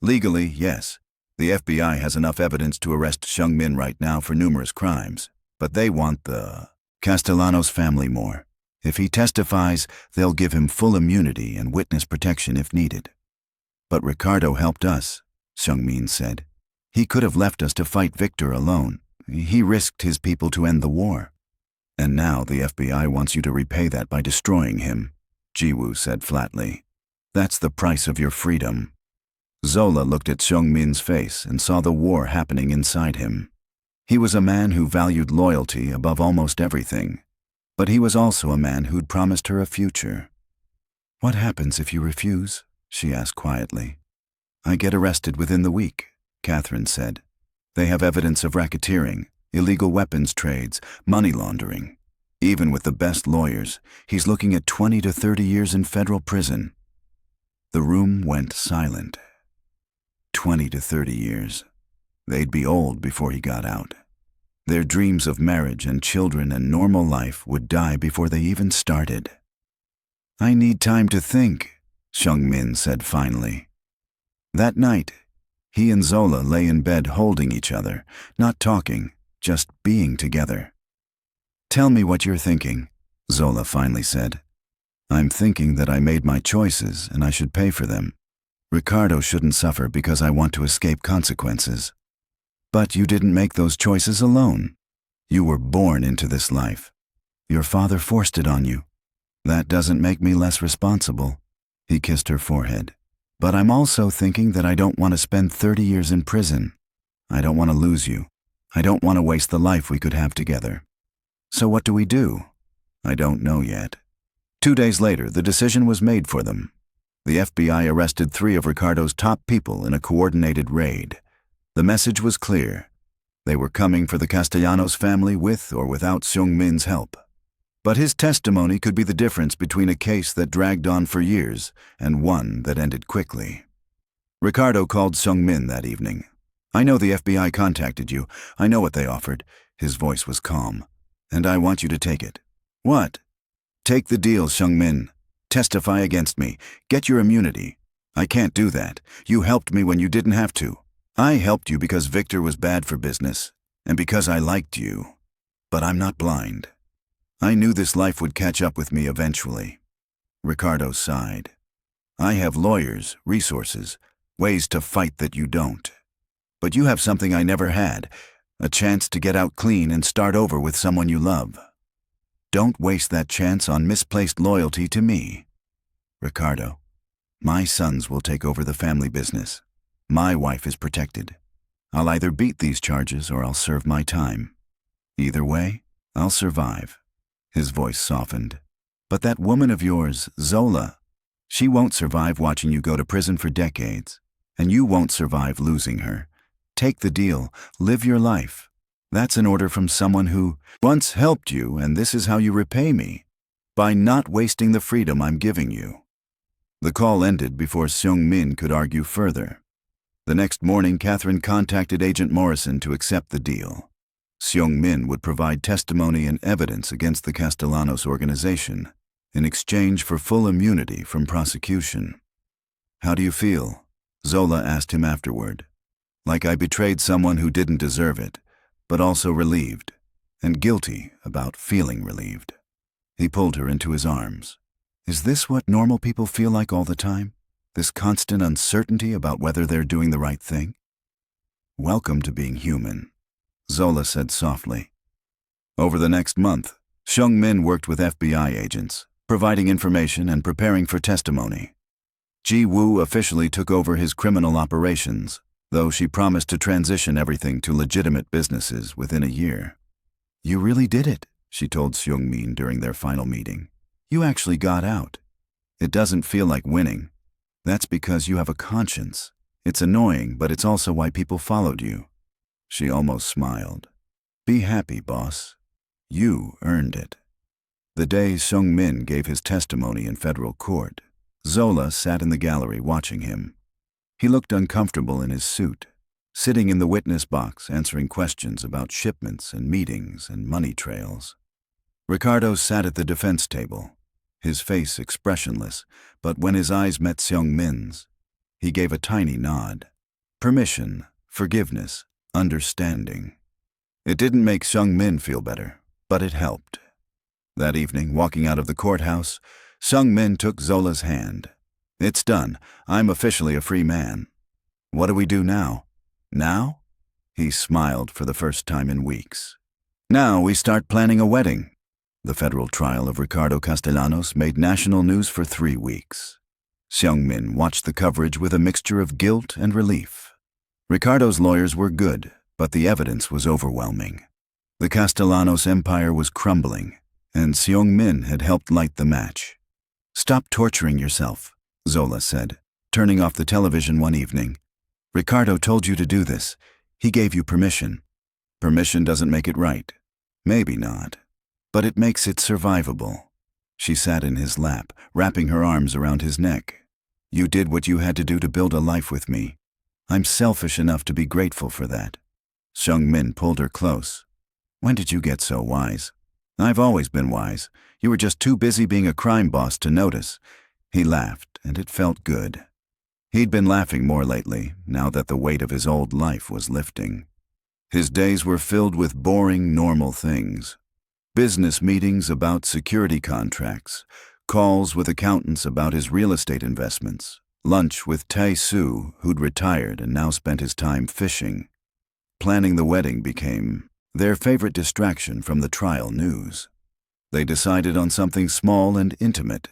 Legally, yes. The FBI has enough evidence to arrest Seung-Min right now for numerous crimes, but they want the Castellanos family more. If he testifies, they'll give him full immunity and witness protection if needed. But Ricardo helped us, Seung-Min said. He could have left us to fight Victor alone. He risked his people to end the war. And now the FBI wants you to repay that by destroying him, Ji-woo said flatly. That's the price of your freedom. Zola looked at Seung-Min's face and saw the war happening inside him. He was a man who valued loyalty above almost everything, but he was also a man who'd promised her a future. What happens if you refuse? She asked quietly. I get arrested within the week, Catherine said. They have evidence of racketeering, illegal weapons trades, money laundering. Even with the best lawyers, he's looking at 20 to 30 years in federal prison. The room went silent. 20 to 30 years. They'd be old before he got out. Their dreams of marriage and children and normal life would die before they even started. I need time to think, Seung-Min said finally. That night, he and Zola lay in bed holding each other, not talking, just being together. Tell me what you're thinking, Zola finally said. I'm thinking that I made my choices and I should pay for them. Ricardo shouldn't suffer because I want to escape consequences. But you didn't make those choices alone. You were born into this life. Your father forced it on you. That doesn't make me less responsible. He kissed her forehead. But I'm also thinking that I don't want to spend 30 years in prison. I don't want to lose you. I don't want to waste the life we could have together. So what do we do? I don't know yet. 2 days later, the decision was made for them. The FBI arrested 3 of Ricardo's top people in a coordinated raid. The message was clear. They were coming for the Castellanos family with or without Seung-Min's help. But his testimony could be the difference between a case that dragged on for years and one that ended quickly. Ricardo called Seung-Min that evening. I know the FBI contacted you. I know what they offered. His voice was calm. And I want you to take it. What? Take the deal, Seung-Min. Testify against me. Get your immunity. I can't do that. You helped me when you didn't have to. I helped you because Victor was bad for business, and because I liked you. But I'm not blind. I knew this life would catch up with me eventually. Ricardo sighed. I have lawyers, resources, ways to fight that you don't. But you have something I never had, a chance to get out clean and start over with someone you love. Don't waste that chance on misplaced loyalty to me. Ricardo, my sons will take over the family business. My wife is protected. I'll either beat these charges or I'll serve my time. Either way, I'll survive. His voice softened. But that woman of yours, Zola, she won't survive watching you go to prison for decades. And you won't survive losing her. Take the deal. Live your life. That's an order from someone who once helped you, and this is how you repay me. By not wasting the freedom I'm giving you. The call ended before Seung-Min could argue further. The next morning, Catherine contacted Agent Morrison to accept the deal. Seung-Min would provide testimony and evidence against the Castellanos organization in exchange for full immunity from prosecution. How do you feel? Zola asked him afterward. Like I betrayed someone who didn't deserve it, but also relieved, and guilty about feeling relieved. He pulled her into his arms. Is this what normal people feel like all the time? This constant uncertainty about whether they're doing the right thing? Welcome to being human, Zola said softly. Over the next month, Seung-Min worked with FBI agents, providing information and preparing for testimony. Ji-woo officially took over his criminal operations, though she promised to transition everything to legitimate businesses within a year. You really did it, she told Seung-Min during their final meeting. You actually got out. It doesn't feel like winning. That's because you have a conscience. It's annoying, but it's also why people followed you. She almost smiled. Be happy, boss. You earned it. The day Seung-Min gave his testimony in federal court, Zola sat in the gallery watching him. He looked uncomfortable in his suit, sitting in the witness box answering questions about shipments and meetings and money trails. Ricardo sat at the defense table, his face expressionless, but when his eyes met Seung-Min's, he gave a tiny nod. Permission, forgiveness, understanding. It didn't make Seung-Min feel better, but it helped. That evening, walking out of the courthouse, Seung-Min took Zola's hand. It's done. I'm officially a free man. What do we do now? Now? He smiled for the first time in weeks. Now we start planning a wedding. The federal trial of Ricardo Castellanos made national news for 3 weeks. Seung-Min watched the coverage with a mixture of guilt and relief. Ricardo's lawyers were good, but the evidence was overwhelming. The Castellanos empire was crumbling, and Seung-Min had helped light the match. Stop torturing yourself, Zola said, turning off the television one evening. Ricardo told you to do this. He gave you permission. Permission doesn't make it right. Maybe not. But it makes it survivable. She sat in his lap, wrapping her arms around his neck. You did what you had to do to build a life with me. I'm selfish enough to be grateful for that. Seung-Min pulled her close. When did you get so wise? I've always been wise. You were just too busy being a crime boss to notice. He laughed, and it felt good. He'd been laughing more lately, now that the weight of his old life was lifting. His days were filled with boring, normal things. Business meetings about security contracts, calls with accountants about his real estate investments, lunch with Tae-soo, who'd retired and now spent his time fishing. Planning the wedding became their favorite distraction from the trial news. They decided on something small and intimate,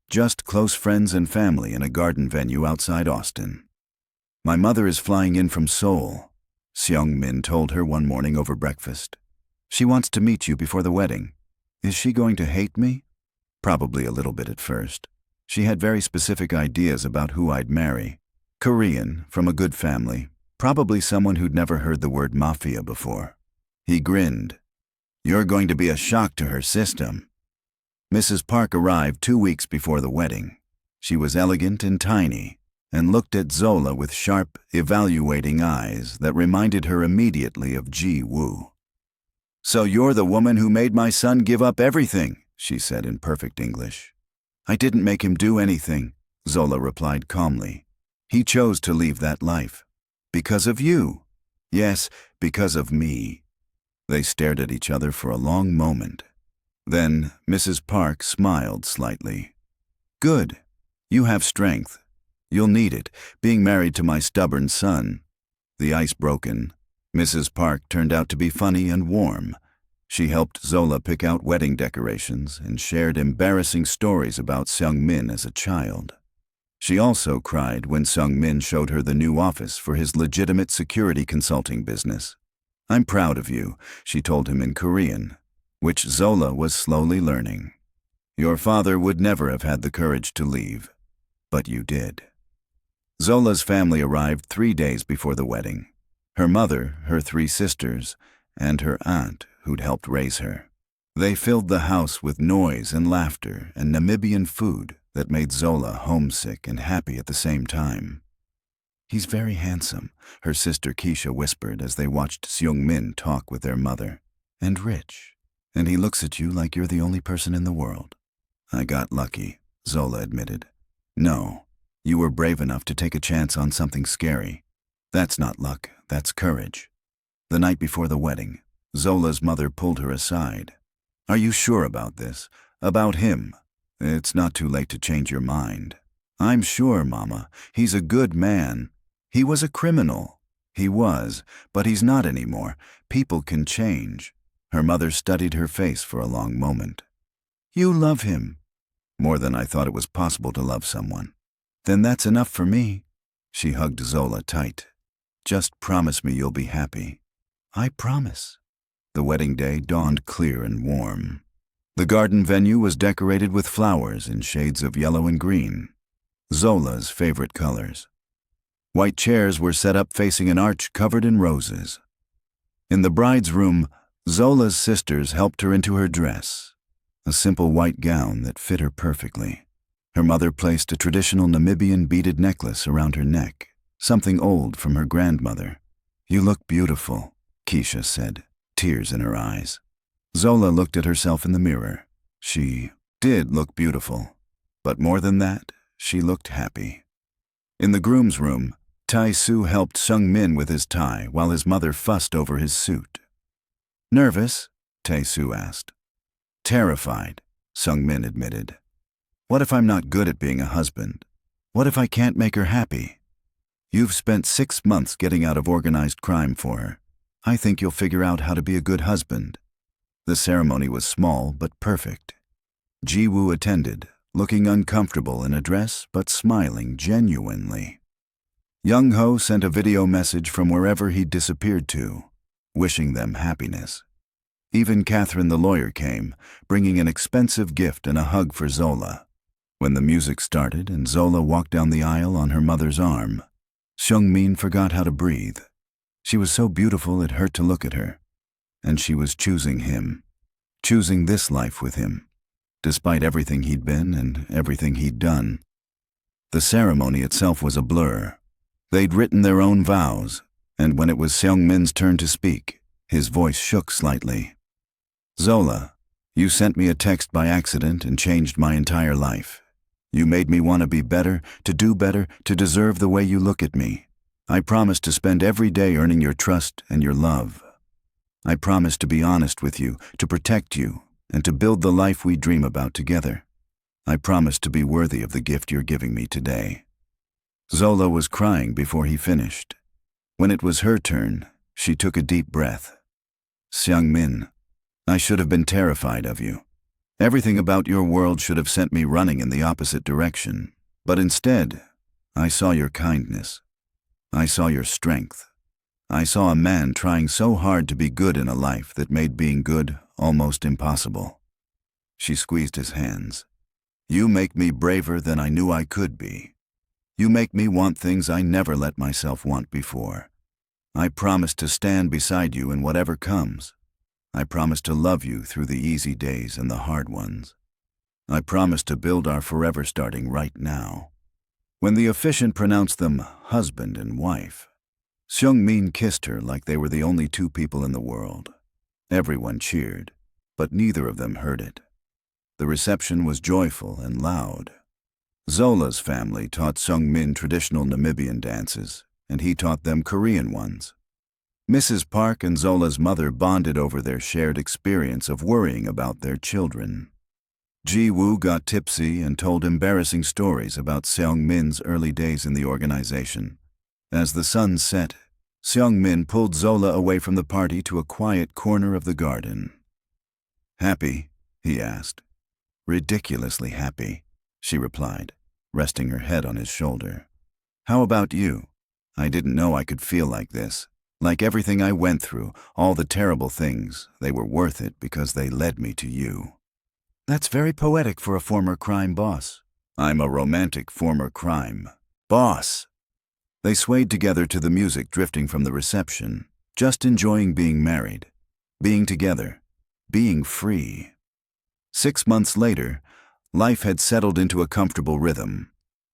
just close friends and family in a garden venue outside Austin. My mother is flying in from Seoul, Seung-Min told her one morning over breakfast. She wants to meet you before the wedding. Is she going to hate me? Probably a little bit at first. She had very specific ideas about who I'd marry. Korean, from a good family, probably someone who'd never heard the word Mafia before. He grinned. You're going to be a shock to her system. Mrs. Park arrived 2 weeks before the wedding. She was elegant and tiny, and looked at Zola with sharp, evaluating eyes that reminded her immediately of Ji-woo. So you're the woman who made my son give up everything, she said in perfect English. I didn't make him do anything, Zola replied calmly. He chose to leave that life. Because of you. Yes, because of me. They stared at each other for a long moment. Then Mrs. Park smiled slightly. Good. You have strength. You'll need it, being married to my stubborn son. The ice broken. Mrs. Park turned out to be funny and warm. She helped Zola pick out wedding decorations and shared embarrassing stories about Seung-Min as a child. She also cried when Seung-Min showed her the new office for his legitimate security consulting business. I'm proud of you, she told him in Korean, which Zola was slowly learning. Your father would never have had the courage to leave, but you did. Zola's family arrived 3 days before the wedding. Her mother, her 3 sisters, and her aunt, who'd helped raise her. They filled the house with noise and laughter and Namibian food that made Zola homesick and happy at the same time. He's very handsome, her sister Keisha whispered as they watched Seung-Min talk with their mother. And rich. And he looks at you like you're the only person in the world. I got lucky, Zola admitted. No, you were brave enough to take a chance on something scary. That's not luck, that's courage. The night before the wedding, Zola's mother pulled her aside. Are you sure about this? About him. It's not too late to change your mind. I'm sure, Mama, he's a good man. He was a criminal. He was, but he's not anymore. People can change. Her mother studied her face for a long moment. You love him. More than I thought it was possible to love someone. Then that's enough for me. She hugged Zola tight. Just promise me you'll be happy. I promise. The wedding day dawned clear and warm. The garden venue was decorated with flowers in shades of yellow and green, Zola's favorite colors. White chairs were set up facing an arch covered in roses. In the bride's room, Zola's sisters helped her into her dress, a simple white gown that fit her perfectly. Her mother placed a traditional Namibian beaded necklace around her neck, something old from her grandmother. You look beautiful, Keisha said, tears in her eyes. Zola looked at herself in the mirror. She did look beautiful, but more than that, she looked happy. In the groom's room, Tai-Su helped Seung-Min with his tie while his mother fussed over his suit. Nervous? Tai-Su asked. Terrified, Seung-Min admitted. What if I'm not good at being a husband? What if I can't make her happy? You've spent 6 months getting out of organized crime for her. I think you'll figure out how to be a good husband. The ceremony was small but perfect. Ji-woo attended, looking uncomfortable in a dress but smiling genuinely. Young-ho sent a video message from wherever he'd disappeared to, wishing them happiness. Even Catherine the lawyer came, bringing an expensive gift and a hug for Zola. When the music started and Zola walked down the aisle on her mother's arm, Seung-Min forgot how to breathe. She was so beautiful it hurt to look at her. And she was choosing him, choosing this life with him, despite everything he'd been and everything he'd done. The ceremony itself was a blur. They'd written their own vows, and when it was Seung-Min's turn to speak, his voice shook slightly. Zola, you sent me a text by accident and changed my entire life. You made me want to be better, to do better, to deserve the way you look at me. I promise to spend every day earning your trust and your love. I promise to be honest with you, to protect you, and to build the life we dream about together. I promise to be worthy of the gift you're giving me today. Zola was crying before he finished. When it was her turn, she took a deep breath. Seung-Min, I should have been terrified of you. Everything about your world should have sent me running in the opposite direction. But instead, I saw your kindness. I saw your strength. I saw a man trying so hard to be good in a life that made being good almost impossible. She squeezed his hands. You make me braver than I knew I could be. You make me want things I never let myself want before. I promise to stand beside you in whatever comes. I promise to love you through the easy days and the hard ones. I promise to build our forever starting right now. When the officiant pronounced them husband and wife, Seung-Min kissed her like they were the only two people in the world. Everyone cheered, but neither of them heard it. The reception was joyful and loud. Zola's family taught Seung-Min traditional Namibian dances, and he taught them Korean ones. Mrs. Park and Zola's mother bonded over their shared experience of worrying about their children. Ji-woo got tipsy and told embarrassing stories about Seung-Min's early days in the organization. As the sun set, Seung-Min pulled Zola away from the party to a quiet corner of the garden. Happy? He asked. Ridiculously happy, she replied, resting her head on his shoulder. How about you? I didn't know I could feel like this. Like everything I went through, all the terrible things, they were worth it because they led me to you. That's very poetic for a former crime boss. I'm a romantic former crime boss. They swayed together to the music drifting from the reception, just enjoying being married, being together, being free. 6 months later, life had settled into a comfortable rhythm.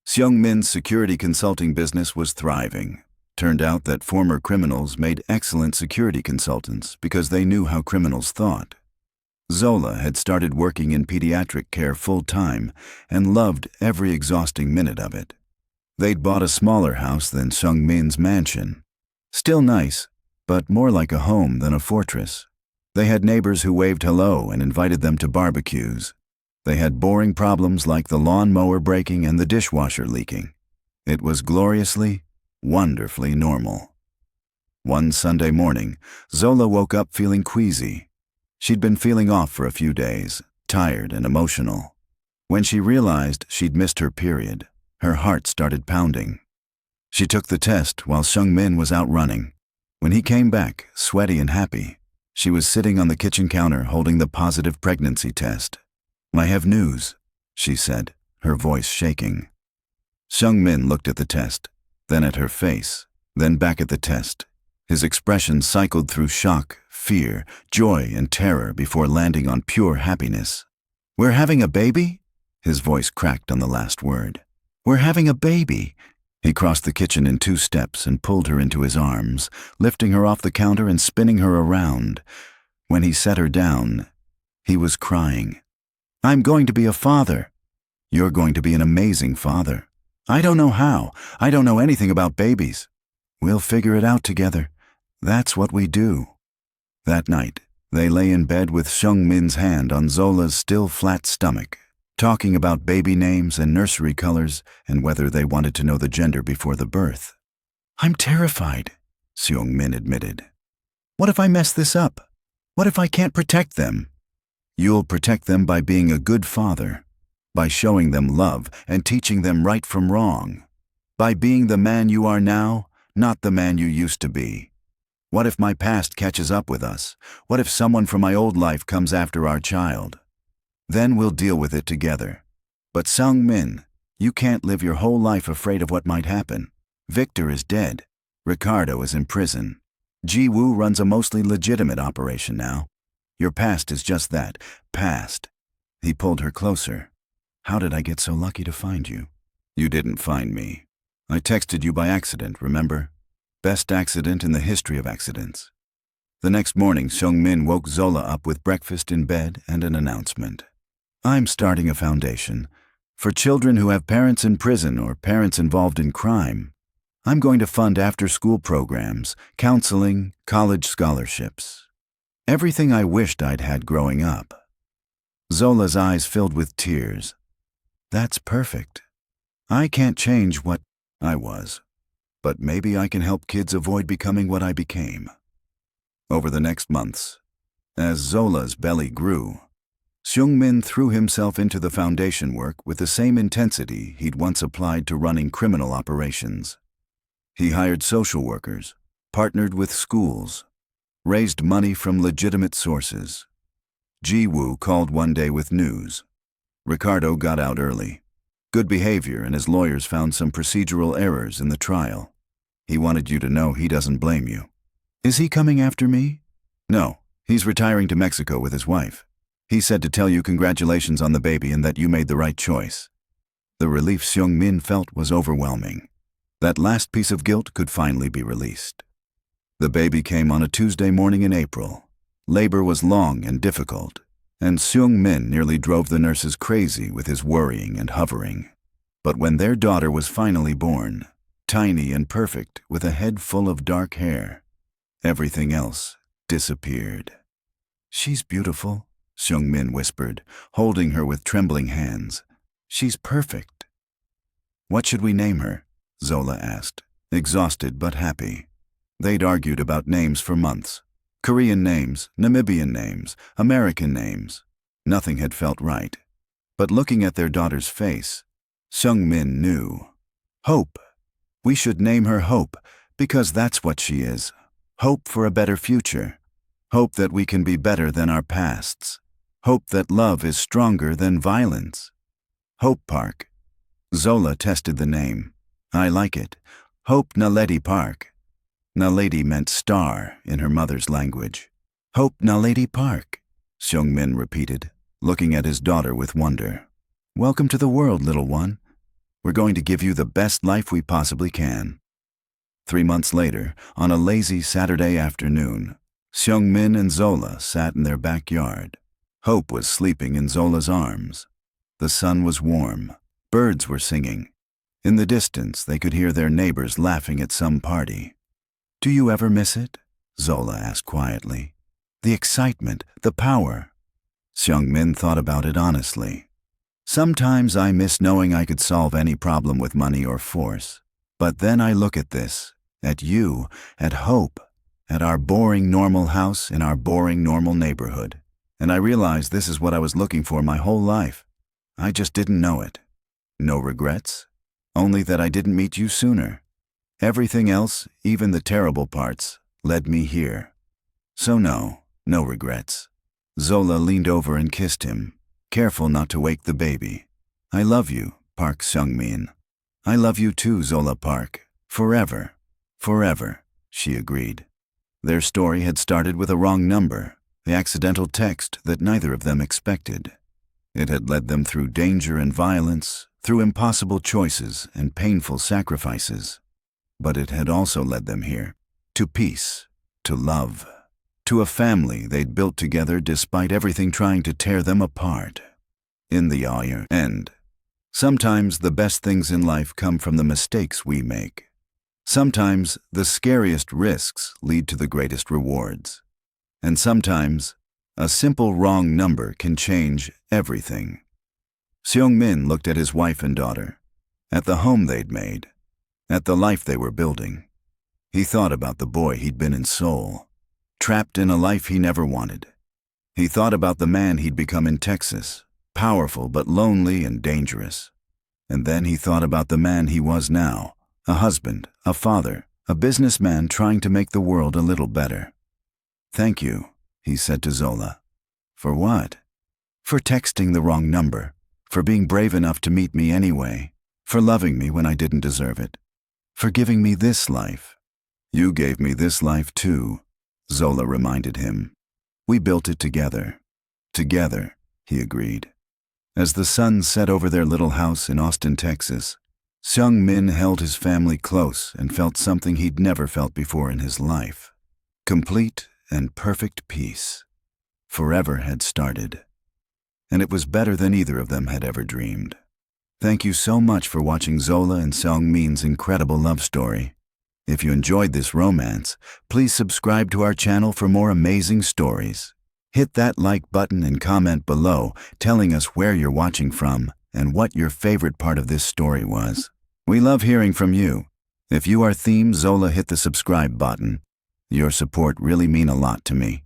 Seung-Min's security consulting business was thriving. Turned out that former criminals made excellent security consultants because they knew how criminals thought. Zola had started working in pediatric care full-time and loved every exhausting minute of it. They'd bought a smaller house than Seung-Min's mansion. Still nice, but more like a home than a fortress. They had neighbors who waved hello and invited them to barbecues. They had boring problems like the lawnmower breaking and the dishwasher leaking. It was gloriously, wonderfully normal. One Sunday morning, Zola woke up feeling queasy. She'd been feeling off for a few days, tired and emotional. When she realized she'd missed her period, her heart started pounding. She took the test while Seung-Min was out running. When he came back, sweaty and happy, she was sitting on the kitchen counter holding the positive pregnancy test. "I have news," she said, her voice shaking. Seung-Min looked at the test, then at her face, then back at the test. His expression cycled through shock, fear, joy, and terror before landing on pure happiness. "We're having a baby?" His voice cracked on the last word. "We're having a baby." He crossed the kitchen in 2 steps and pulled her into his arms, lifting her off the counter and spinning her around. When he set her down, he was crying. "I'm going to be a father." "You're going to be an amazing father." "I don't know how. I don't know anything about babies." "We'll figure it out together. That's what we do." That night, they lay in bed with Seung-Min's hand on Zola's still flat stomach, talking about baby names and nursery colors and whether they wanted to know the gender before the birth. "I'm terrified," Seung-Min admitted. "What if I mess this up? What if I can't protect them?" "You'll protect them by being a good father, by showing them love and teaching them right from wrong, by being the man you are now, not the man you used to be. What if my past catches up with us? What if someone from my old life comes after our child? Then we'll deal with it together. But Seung-Min, you can't live your whole life afraid of what might happen. Victor is dead. Ricardo is in prison. Ji-woo runs a mostly legitimate operation now. Your past is just that, past." He pulled her closer. "How did I get so lucky to find you?" "You didn't find me. I texted you by accident, remember? Best accident in the history of accidents." The next morning, Seung-Min woke Zola up with breakfast in bed and an announcement. "I'm starting a foundation for children who have parents in prison or parents involved in crime. I'm going to fund after-school programs, counseling, college scholarships. Everything I wished I'd had growing up." Zola's eyes filled with tears. "That's perfect. I can't change what I was, but maybe I can help kids avoid becoming what I became." Over the next months, as Zola's belly grew, Seung-Min threw himself into the foundation work with the same intensity he'd once applied to running criminal operations. He hired social workers, partnered with schools, raised money from legitimate sources. Ji-woo called one day with news. Ricardo got out early. Good behavior, and his lawyers found some procedural errors in the trial. He wanted you to know he doesn't blame you. "Is he coming after me?" "No, he's retiring to Mexico with his wife. He said to tell you congratulations on the baby and that you made the right choice." The relief Seung-Min felt was overwhelming. That last piece of guilt could finally be released. The baby came on a Tuesday morning in April. Labor was long and difficult, and Seung-Min nearly drove the nurses crazy with his worrying and hovering. But when their daughter was finally born, tiny and perfect with a head full of dark hair, everything else disappeared. "She's beautiful," Seung-Min whispered, holding her with trembling hands. "She's perfect." "What should we name her?" Zola asked, exhausted but happy. They'd argued about names for months. Korean names, Namibian names, American names. Nothing had felt right. But looking at their daughter's face, Seung-Min knew. "Hope. We should name her Hope, because that's what she is. Hope for a better future. Hope that we can be better than our pasts. Hope that love is stronger than violence. Hope Park." Zola tested the name. "I like it. Hope Naledi Park." Naledi meant star in her mother's language. "Hope Naledi Park," Seung-Min repeated, looking at his daughter with wonder. "Welcome to the world, little one. We're going to give you the best life we possibly can." 3 months later, on a lazy Saturday afternoon, Seung-Min and Zola sat in their backyard. Hope was sleeping in Zola's arms. The sun was warm. Birds were singing. In the distance, they could hear their neighbors laughing at some party. "Do you ever miss it?" Zola asked quietly. "The excitement, the power." Seung-Min thought about it honestly. Sometimes I miss knowing I could solve any problem with money or force. But then I look at this, at you, at hope, at our boring normal house in our boring normal neighborhood. And I realize this is what I was looking for my whole life. I just didn't know it. No regrets, only that I didn't meet you sooner. Everything else, even the terrible parts, led me here. So no regrets. Zola leaned over and kissed him, careful not to wake the baby. I love you, Park Seung-Min. I love you too, Zola Park. Forever. Forever, she agreed. Their story had started with a wrong number, the accidental text that neither of them expected. It had led them through danger and violence, through impossible choices and painful sacrifices. But it had also led them here, to peace, to love, to a family they'd built together despite everything trying to tear them apart. In the end, sometimes the best things in life come from the mistakes we make. Sometimes the scariest risks lead to the greatest rewards. And sometimes a simple wrong number can change everything. Seung-Min looked at his wife and daughter, at the home they'd made, at the life they were building. He thought about the boy he'd been in Seoul, trapped in a life he never wanted. He thought about the man he'd become in Texas, powerful but lonely and dangerous. And then he thought about the man he was now, a husband, a father, a businessman trying to make the world a little better. Thank you, he said to Zola. For what? For texting the wrong number, for being brave enough to meet me anyway, for loving me when I didn't deserve it, for giving me this life. You gave me this life too, Zola reminded him. We built it together. Together, he agreed. As the sun set over their little house in Austin, Texas, Seung-Min held his family close and felt something he'd never felt before in his life. Complete and perfect peace. Forever had started. And it was better than either of them had ever dreamed. Thank you so much for watching Zola and Seung-Min's incredible love story. If you enjoyed this romance, please subscribe to our channel for more amazing stories. Hit that like button and comment below telling us where you're watching from and what your favorite part of this story was. We love hearing from you. If you are Theme Zola, hit the subscribe button. Your support really means a lot to me.